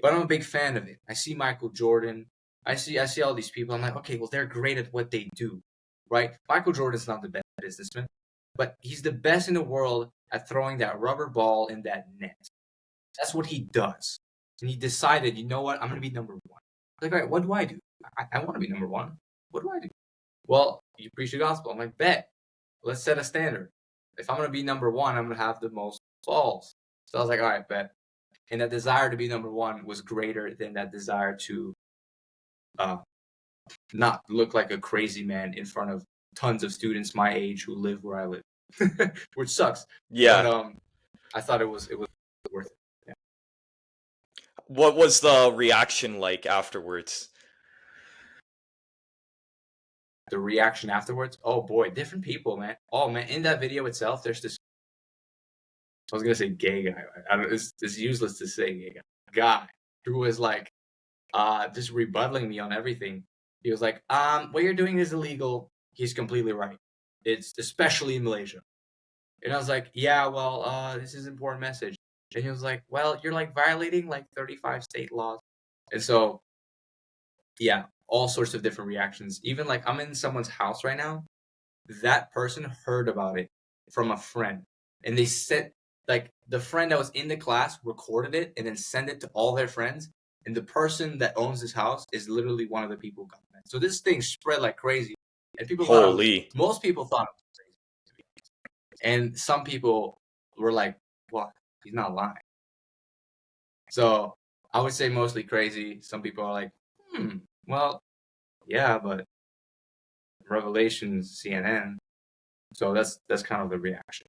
But I'm a big fan of it. I see Michael Jordan. I see all these people. I'm like, okay, well, they're great at what they do, right? Michael Jordan's not the best businessman, but he's the best in the world at throwing that rubber ball in that net. That's what he does. And he decided, you know what? I'm going to be number one. Like, all right, what do I do? I want to be number one. What do I do? Well, you preach the gospel. I'm like, bet. Let's set a standard. If I'm going to be number one, I'm going to have the most balls. So I was like, all right, bet. And that desire to be number one was greater than that desire to uh, not look like a crazy man in front of tons of students my age who live where I live, which sucks. But Yeah. I thought it was worth it. Yeah. What was the reaction like afterwards? The reaction afterwards, oh boy, different people, man. Oh man, in that video itself, there's this. I was gonna say gay guy. It's useless to say gay guy who was like just rebuttaling me on everything. He was like, what you're doing is illegal. He's completely right. It's especially in Malaysia. And I was like, yeah, well, this is an important message. And he was like, well, you're like violating like 35 state laws. And so, yeah, all sorts of different reactions. Even like I'm in someone's house right now. That person heard about it from a friend. And they sent, like, the friend that was in the class recorded it and then sent it to all their friends. And the person that owns this house is literally one of the people who got it. So this thing spread like crazy. And people thought I was, Holy. most people thought I was crazy. And some people were like, what? He's not lying. So I would say mostly crazy. Some people are like, well, yeah, but Revelations, CNN. So that's kind of the reaction.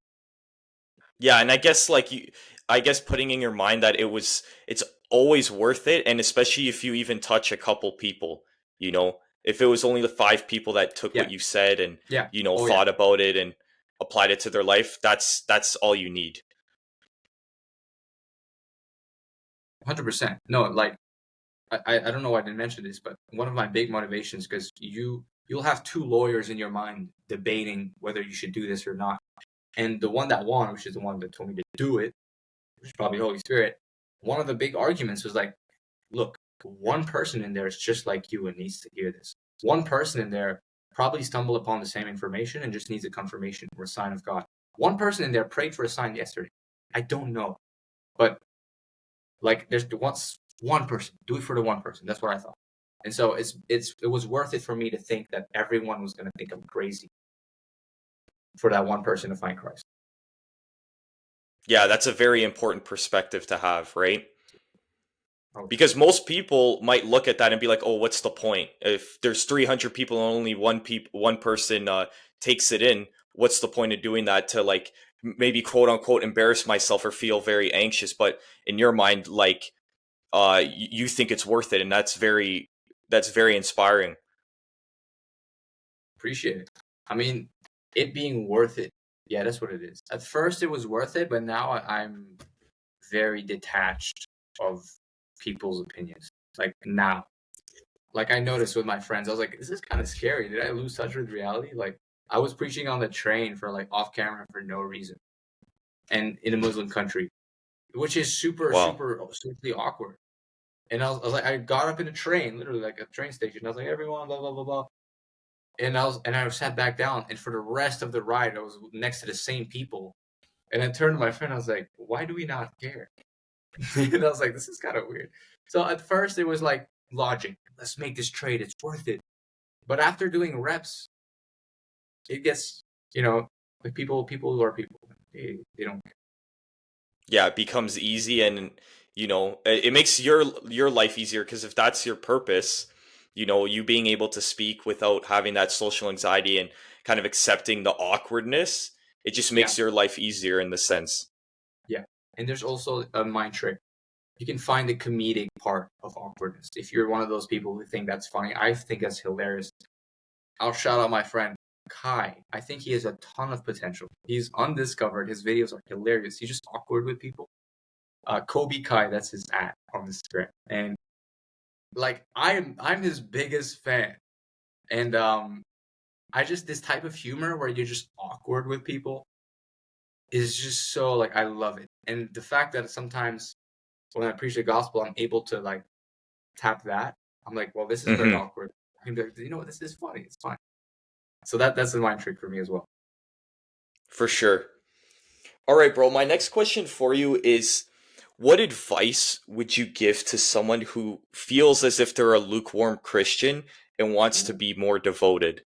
Yeah, and I guess I guess putting in your mind that it's always worth it, and especially if you even touch a couple people, you know, if it was only the 5 people that took Yeah, what you said and, yeah, oh yeah, thought about it and applied it to their life, that's all you need. 100%. No, like I don't know why I didn't mention this, but one of my big motivations because you'll have two lawyers in your mind debating whether you should do this or not, and the one that won, which is the one that told me to do it, which is probably Holy Spirit. One of the big arguments was like, look, one person in there is just like you and needs to hear this. One person in there probably stumbled upon the same information and just needs a confirmation or a sign of God. One person in there prayed for a sign yesterday. I don't know, but like there's one person. Do it for the one person. That's what I thought. And so it was worth it for me to think that everyone was gonna think I'm crazy for that one person to find Christ. Yeah, that's a very important perspective to have, right? Oh, Because most people might look at that and be like, "Oh, what's the point? If there's 300 people and only one person takes it in, what's the point of doing that to like maybe quote unquote embarrass myself or feel very anxious?" But in your mind, like you think it's worth it, and that's very inspiring. appreciate it. I mean, it being worth it. Yeah, that's what it is. At first, it was worth it, but now I'm very detached of people's opinions. Like now, like I noticed with my friends, I was like, this is kind of scary. Did I lose touch with reality? Like I was preaching on the train for like off camera for no reason, and in a Muslim country, which is super, Wow. super, super awkward. And I was like, I got up in a train, literally like a train station. I was like, everyone, blah blah blah blah. And I sat back down, and for the rest of the ride, I was next to the same people. And I turned to my friend, I was like, why do we not care? And I was like, this is kind of weird. So at first it was like logic. Let's make this trade. It's worth it. But after doing reps, it gets, like people who are people. They don't care. Yeah, it becomes easy, and You know, it makes your life easier because if that's your purpose, you know, you being able to speak without having that social anxiety and kind of accepting the awkwardness, it just Yeah, makes your life easier in the sense. yeah. And there's also a mind trick. You can find the comedic part of awkwardness. If you're one of those people who think that's funny, I think that's hilarious. I'll shout out my friend Kai. I think he has a ton of potential. He's undiscovered. His videos are hilarious. He's just awkward with people. Kobe Kai, that's his at on Instagram. And like I'm his biggest fan. And I just this type of humor where you're just awkward with people is just so like I love it. And the fact that sometimes when I preach the gospel, I'm able to like tap that. I'm like, well, this is very Hmm. awkward. I can be like, you know what, this is funny. It's fine. So that's a mind trick for me as well. For sure. All right, bro. My next question for you is, what advice would you give to someone who feels as if they're a lukewarm Christian and wants to be more devoted?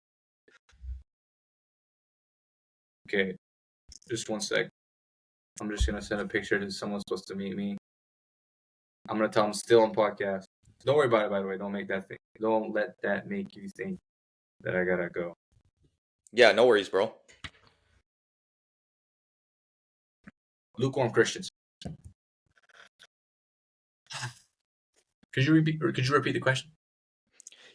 Okay, just one sec. I'm just gonna send a picture to someone supposed to meet me. I'm gonna tell them still on podcast. Don't worry about it, by the way. Don't make that thing. Don't let that make you think that I gotta go. Yeah, no worries, bro. Lukewarm Christians. Could you repeat the question?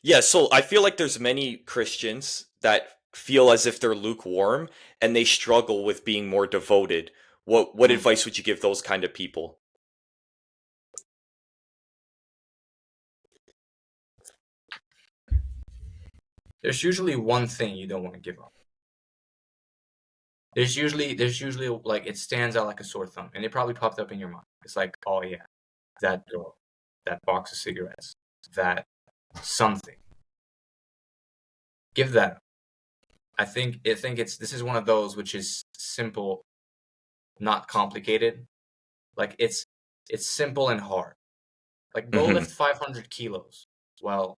Yeah, so I feel like there's many Christians that feel as if they're lukewarm and they struggle with being more devoted. What Hmm. advice would you give those kind of people? There's usually one thing you don't want to give up. There's usually like it stands out like a sore thumb, and it probably popped up in your mind. It's like, oh yeah, that girl, that box of cigarettes, that something. Give that up. I think it's this is one of those which is simple, not complicated. Like it's simple and hard. Like go lift Hmm. 500 kilos. Well,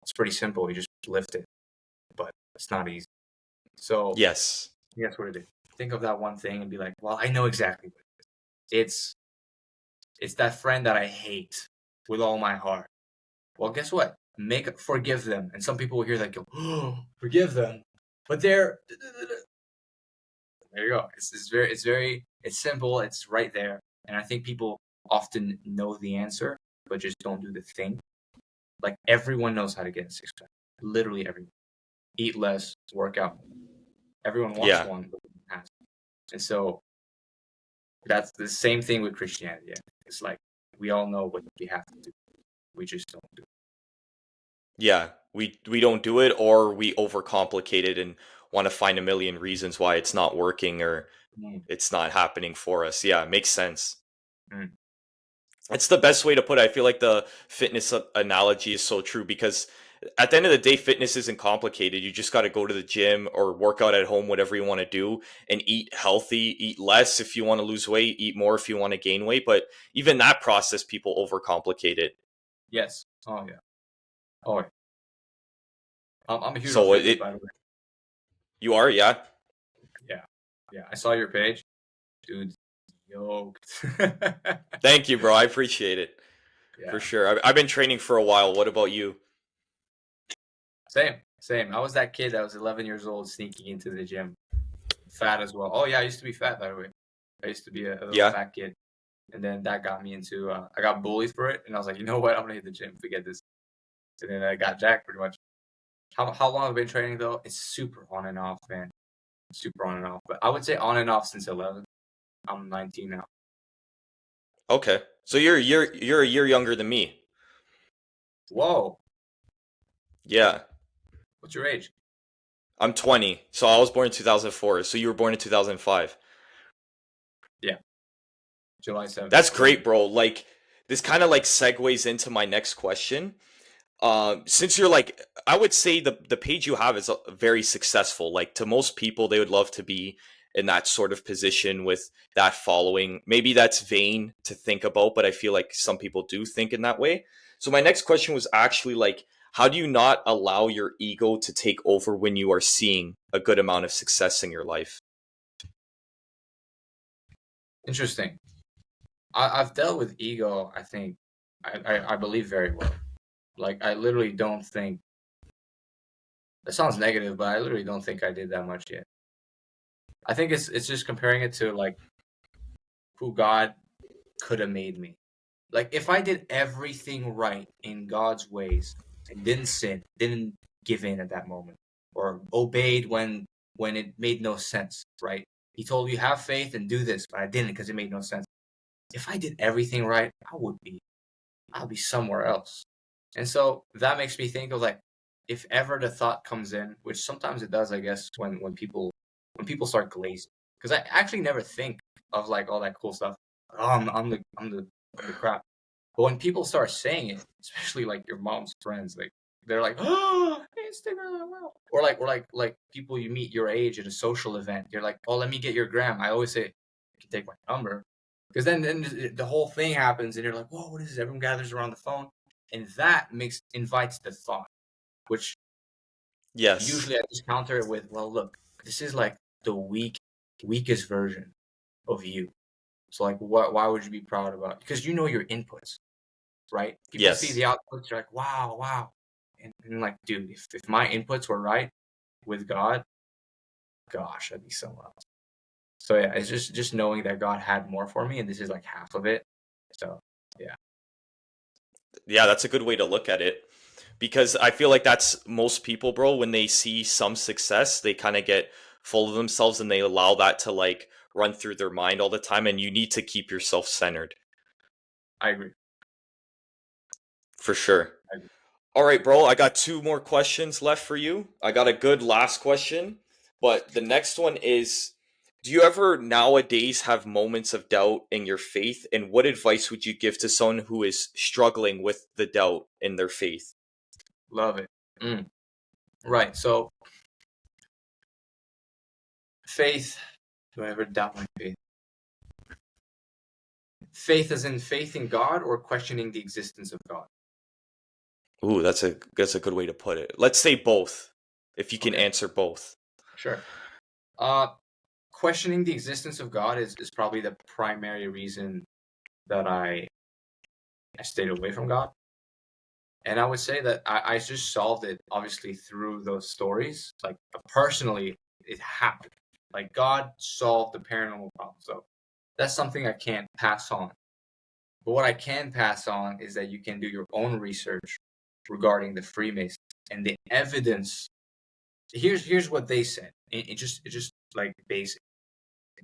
it's pretty simple. You just lift it, but it's not easy. So Yes. that's what it is. Think of that one thing and be like, well, I know exactly what it is. It's that friend that I hate with all my heart. Well, guess what? Forgive them. And some people will hear that go, oh, forgive them. But they're there you go. It's simple. It's right there. And I think people often know the answer, but just don't do the thing. Like everyone knows how to get a six pack. Literally everyone. Eat less, work out. Everyone wants Yeah. one, but no one has. And so that's the same thing with Christianity. Yeah. It's like we all know what we have to do. We just don't do Yeah. We don't do it or we overcomplicate it and want to find a million reasons why it's not working or it. it's not happening for us. Yeah, makes sense. Mm. It's the best way to put it. I feel like the fitness analogy is so true because at the end of the day, fitness isn't complicated. You just got to go to the gym or work out at home, whatever you want to do, and eat healthy, eat less if you want to lose weight, eat more if you want to gain weight. But even that process, people overcomplicate it. Yes. Oh yeah. Oh yeah. I'm a huge on So fitness, by the way. you are, yeah. Yeah. Yeah. I saw your page, dude. Yoked. Thank you, bro. I appreciate it for Yeah. sure. I've been training for a while. What about you? Same. Same. I was that kid that was 11 years old sneaking into the gym, fat as well. Oh yeah, I used to be fat, by the way. I used to be a little Yeah. fat kid, and then that got me into. I got bullied for it, and I was like, you know what? I'm gonna hit the gym. Forget this. And then I got jacked pretty much. How long I've been training though? It's super on and off, man. Super on and off. But I would say on and off since 11. I'm 19 now. Okay. So you're a year younger than me. Whoa. Yeah. What's your age? I'm 20. So I was born in 2004. So you were born in 2005. Yeah, July 7th. That's Yeah. great, bro. Like this kind of like segues into my next question. Since you're like, I would say the page you have is very successful. Like to most people, they would love to be in that sort of position with that following. Maybe that's vain to think about, but I feel like some people do think in that way. So my next question was actually like, how do you not allow your ego to take over when you are seeing a good amount of success in your life? Interesting. I've dealt with ego. I think I believe very well. Like I literally don't think that sounds negative, but I literally don't think I did that much yet. I think it's just comparing it to like who God could have made me. Like if I did everything right in God's ways and didn't sin, didn't give in at that moment, or obeyed when it made no sense, right? He told you have faith and do this, but I didn't because it made no sense. If I did everything right, I'll be somewhere else. And so that makes me think of like if ever the thought comes in, which sometimes it does, I guess, when people start glazing. Because I actually never think of like all that cool stuff. Oh, I'm the crap. But when people start saying it, especially like your mom's friends, like they're like, oh, Instagram, wow. Or like people you meet your age at a social event. You're like, oh, let me get your gram. I always say, you can take my number. Because then the whole thing happens and you're like, whoa, what is this? Everyone gathers around the phone. And that invites the thought, which Yes. usually I just counter it with, well, look, this is like the weakest version of you. So like, why would you be proud about it? Because you know your inputs, right? People see the Yes. outputs, they're like, wow, wow. And like, dude, if my inputs were right with God, gosh, I'd be somewhere else. So yeah, it's just knowing that God had more for me, and this is like half of it. So yeah, Yeah, that's a good way to look at it. Because I feel like that's most people, bro, when they see some success, they kind of get full of themselves and they allow that to like run through their mind all the time. And you need to keep yourself centered I agree. for sure. I agree. All right, bro, I got two more questions left for you. I got a good last question, but the next one is, do you ever nowadays have moments of doubt in your faith? And what advice would you give to someone who is struggling with the doubt in their faith? Love it. Mm. Right. So faith. Do I ever doubt my faith? Faith as in faith in God or questioning the existence of God? Ooh, that's a good way to put it. Let's say both, if you can Okay, answer both. sure. Uh, Questioning the existence of God is probably the primary reason that I stayed away from God. And I would say that I just solved it obviously through those stories. Like personally, it happened. Like God solved the paranormal problem. So that's something I can't pass on. But what I can pass on is that you can do your own research regarding the Freemasons and the evidence. Here's what they said. It just like basic.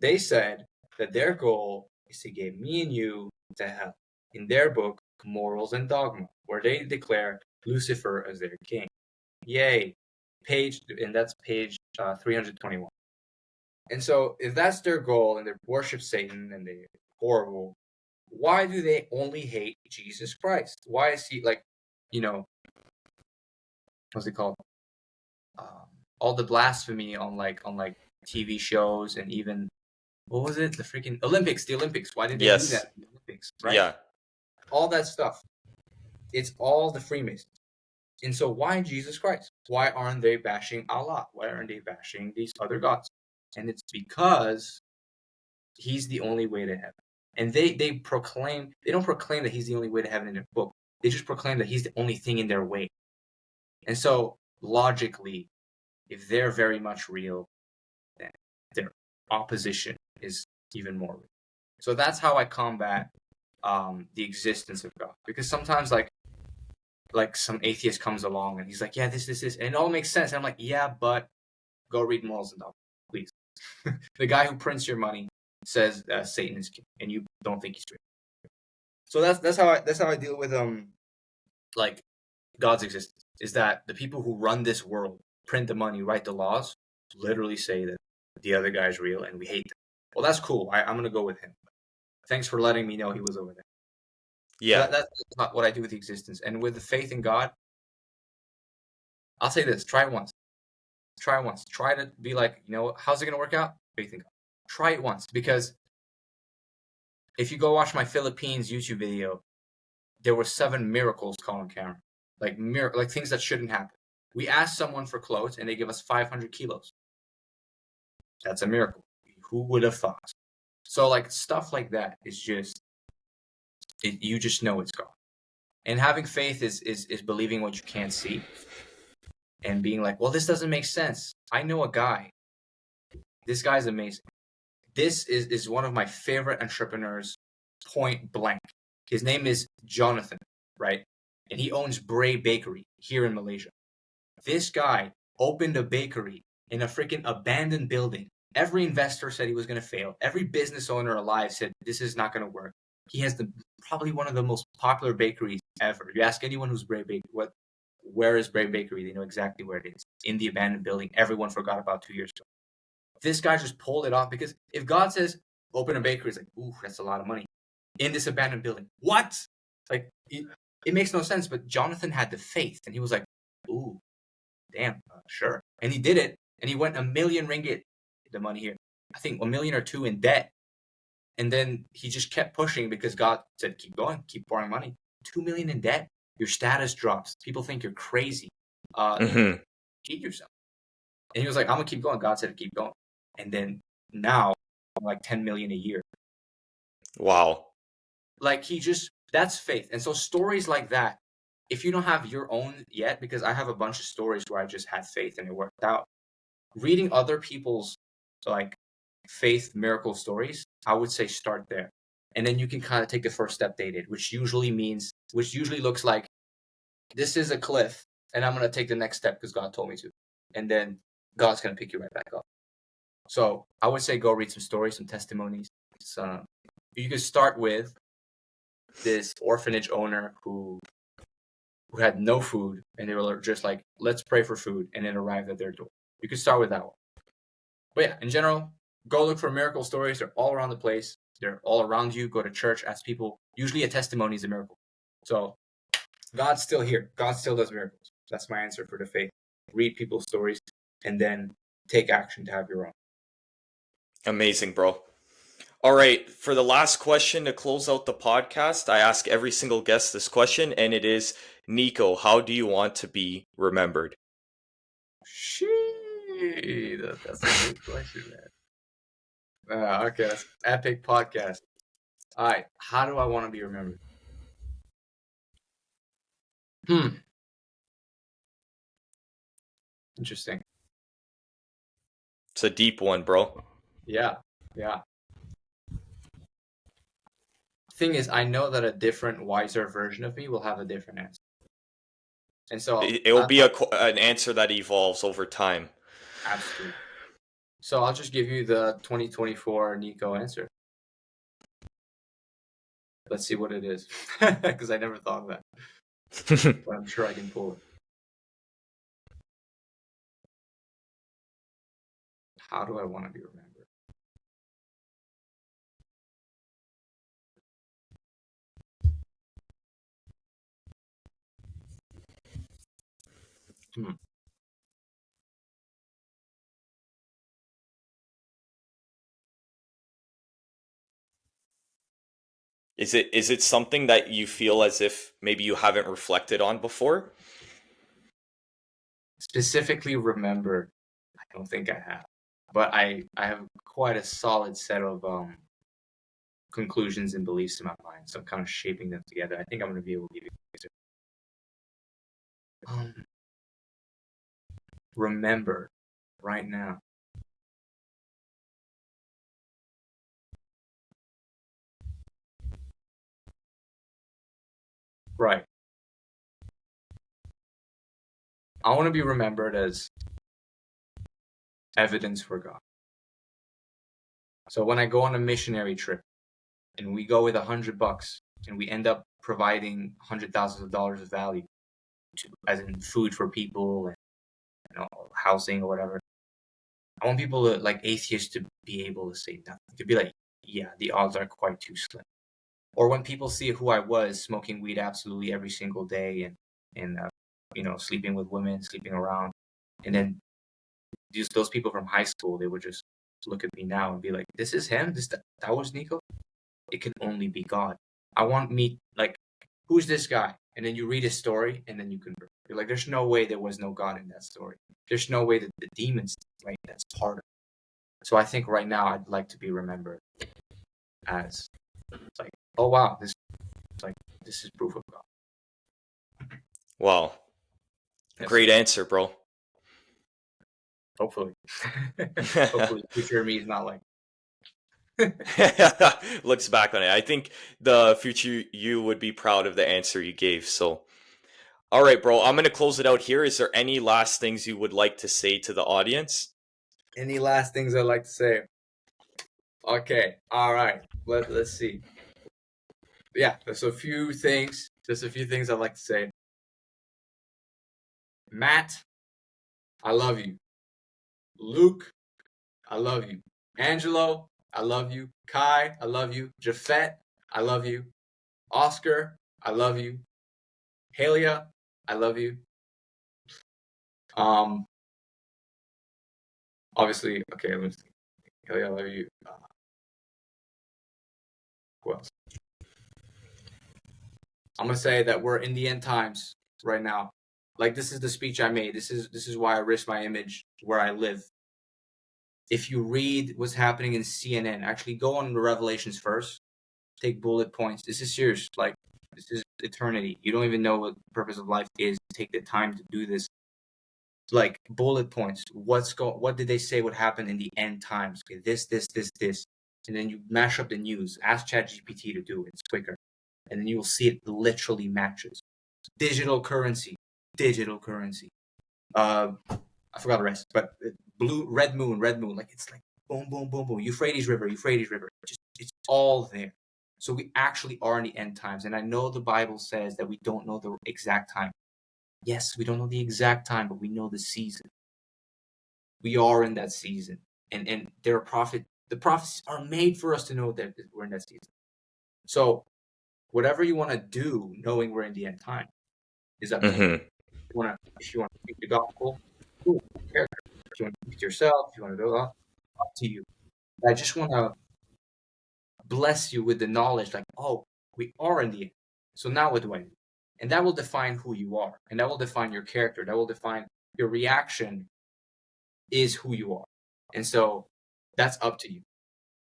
They said that their goal is to get me and you to hell. In their book, Morals and Dogma, where they declare Lucifer as their king. Yay. And that's page 321. And so, if that's their goal and they worship Satan and they're horrible, why do they only hate Jesus Christ? Why is he like, you know, what's it called? Um, all the blasphemy on like TV shows and even what was it? The freaking Olympics. The Olympics. Why did they do Yes. that? In the Olympics, right? Yeah. All that stuff. It's all the Freemasons. And so, why Jesus Christ? Why aren't they bashing Allah? Why aren't they bashing these other gods? And it's because he's the only way to heaven. And they proclaim, they don't proclaim that he's the only way to heaven in their book. They just proclaim that he's the only thing in their way. And so, logically, if they're very much real, then their opposition is even more real. So that's how I combat the existence of God. Because sometimes like some atheist comes along and he's like, yeah, this, and it all makes sense. And I'm like, yeah, but go read Morals and Dogma, please. The guy who prints your money says Satan is king, and you don't think he's true. So that's how I deal with like God's existence. Is that the people who run this world, print the money, write the laws, literally say that the other guy's real and we hate them. Well, that's cool. I'm gonna go with him. Thanks for letting me know he was over there. So Yeah. that's not what I do with the existence. And with the faith in God, I'll say this: try it once. Try it once. Try to be like, how's it gonna work out? Faith in God. Try it once, because if you go watch my Philippines YouTube video, there were 7 miracles caught on camera, like things that shouldn't happen. We asked someone for clothes, and they give us 500 kilos. That's a miracle. Who would have thought? So like stuff like that is just You just know it's God. And having faith is believing what you can't see and being like, well, this doesn't make sense. I know a guy. This guy's amazing. This is one of my favorite entrepreneurs, point blank. His name is Jonathan, right? And he owns Bray Bakery here in Malaysia. This guy opened a bakery in a freaking abandoned building. Every investor said he was going to fail. Every business owner alive said this is not going to work. He has probably one of the most popular bakeries ever. You ask anyone who's Bray Bakery, where is Bray Bakery? They know exactly where it is. In the abandoned building. Everyone forgot about 2 years ago. This guy just pulled it off because if God says open a bakery, it's like, ooh, that's a lot of money in this abandoned building. What? Like it makes no sense. But Jonathan had the faith, and he was like, ooh, damn, sure. And he did it, and he went 1,000,000 ringgit, the money here, I think 1,000,000 or 2 in debt. And then he just kept pushing because God said, keep going, keep pouring money. 2,000,000 in debt, your status drops. People think you're crazy. Cheat yourself. And he was like, I'm gonna keep going. God said to keep going. And then now, I'm like 10 million a year. Wow. Like that's faith. And so stories like that, if you don't have your own yet, because I have a bunch of stories where I just had faith and it worked out. Reading other people's like faith miracle stories, I would say start there. And then you can kind of take the first step they did, which usually looks like this is a cliff and I'm going to take the next step because God told me to. And then God's going to pick you right back up. So I would say go read some stories, some testimonies. You could start with this orphanage owner who had no food, and they were just like, let's pray for food, and it arrived at their door. You could start with that one. But yeah, in general, go look for miracle stories. They're all around the place. They're all around you. Go to church, ask people. Usually a testimony is a miracle. So God's still here. God still does miracles. That's my answer for the faith. Read people's stories and then take action to have your own. Amazing, bro. All right, for the last question to close out the podcast, I ask every single guest this question, and it is, Niko, how do you want to be remembered? That's a good question, man. Okay, that's an epic podcast. All right, how do I want to be remembered? Interesting. It's a deep one, bro. Yeah. Thing is, I know that a different, wiser version of me will have a different answer. And so It will be an answer that evolves over time. Absolutely. So I'll just give you the 2024 Niko answer. Let's see what it is, because I never thought of that, but I'm sure I can pull it. How do I want to be remembered? Is it something that you feel as if maybe you haven't reflected on before? Specifically remembered, I don't think I have, but I have quite a solid set of conclusions and beliefs in my mind, so I'm kind of shaping them together. I think I'm going to be able to give you an answer. Remember right now. Right. I want to be remembered as evidence for God. So when I go on a missionary trip and we go with $100 and we end up providing hundreds of thousands of dollars of value, as in food for people and housing or whatever, I want people to, like atheists, to be able to say nothing. To be like, yeah, the odds are quite too slim. Or when people see who I was, smoking weed absolutely every single day and sleeping with women, sleeping around, and then those people from high school, they would just look at me now and be like, this is him? That was Niko? It can only be God. I want me, like, who's this guy? And then you read his story and then you convert. You're like, there's no way there was no God in that story. There's no way that the demons, right, that's part of it. So I think right now I'd like to be remembered as, it's like, oh wow, like this is proof of God. Wow. Yes, Great sir. answer, bro. Hopefully, hopefully, future me is not like. Looks back on it. I think the future you would be proud of the answer you gave. So, all right, bro. I'm going to close it out here. Is there any last things you would like to say to the audience? Any last things I'd like to say? Okay, all right. Let's see. Yeah, there's a few things. Just a few things I'd like to say. Matt, I love you. Luke, I love you. Angelo, I love you. Kai, I love you. Jafet, I love you. Oscar, I love you. Halia, I love you. Obviously, okay, let me see. Halia, I love you. Who else? I'm gonna say that we're in the end times right now. Like this is the speech I made. This is why I risk my image where I live. If you read what's happening in CNN, actually go on the Revelations first. Take bullet points. This is serious. Like this is eternity. You don't even know what the purpose of life is. Take the time to do this. Like bullet points. What did they say would happen in the end times? Okay, this, and then you mash up the news. Ask ChatGPT to do it. It's quicker, and then you will see it literally matches. Digital currency. I forgot the rest, but red moon. Like it's like boom, boom, boom, boom. Euphrates River. It's all there. So we actually are in the end times, and I know the Bible says that we don't know the exact time. Yes, we don't know the exact time, but we know the season. We are in that season, and there are the prophets are made for us to know that we're in that season. So whatever you want to do, knowing we're in the end time, is up to you. If you want to speak the gospel, cool, character. If you want to speak to yourself, if you want to do that, up to you. I just want to bless you with the knowledge, like, oh, we are in the end. So now what do I do? And that will define who you are, and that will define your character. That will define your reaction is who you are. And so that's up to you.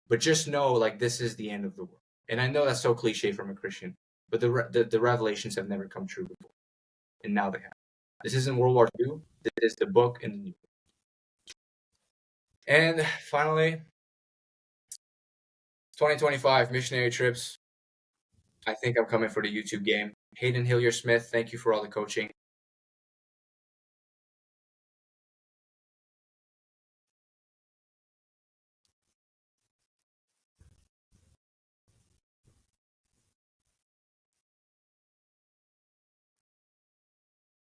But just know, like, this is the end of the world. And I know that's so cliche from a Christian, but the revelations have never come true before, and now they have. This isn't World War II. This is the book and the new. And finally, 2025 missionary trips. I think I'm coming for the YouTube game. Hayden Hillier Smith, thank you for all the coaching.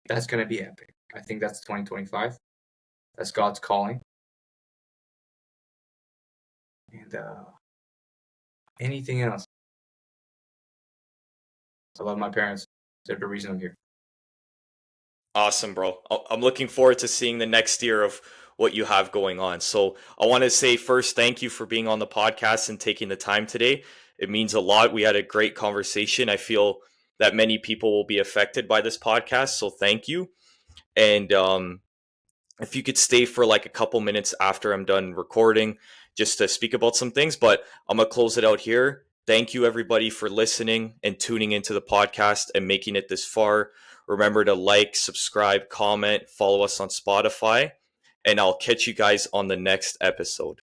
That's going to be epic. I think that's 2025. That's God's calling. And anything else? I love my parents. They're the reason I'm here. Awesome, bro. I'm looking forward to seeing the next year of what you have going on. So I want to say first, thank you for being on the podcast and taking the time today. It means a lot. We had a great conversation. I feel that many people will be affected by this podcast. So thank you. And if you could stay for like a couple minutes after I'm done recording, just to speak about some things, but I'm going to close it out here. Thank you, everybody, for listening and tuning into the podcast and making it this far. Remember to like, subscribe, comment, follow us on Spotify, and I'll catch you guys on the next episode.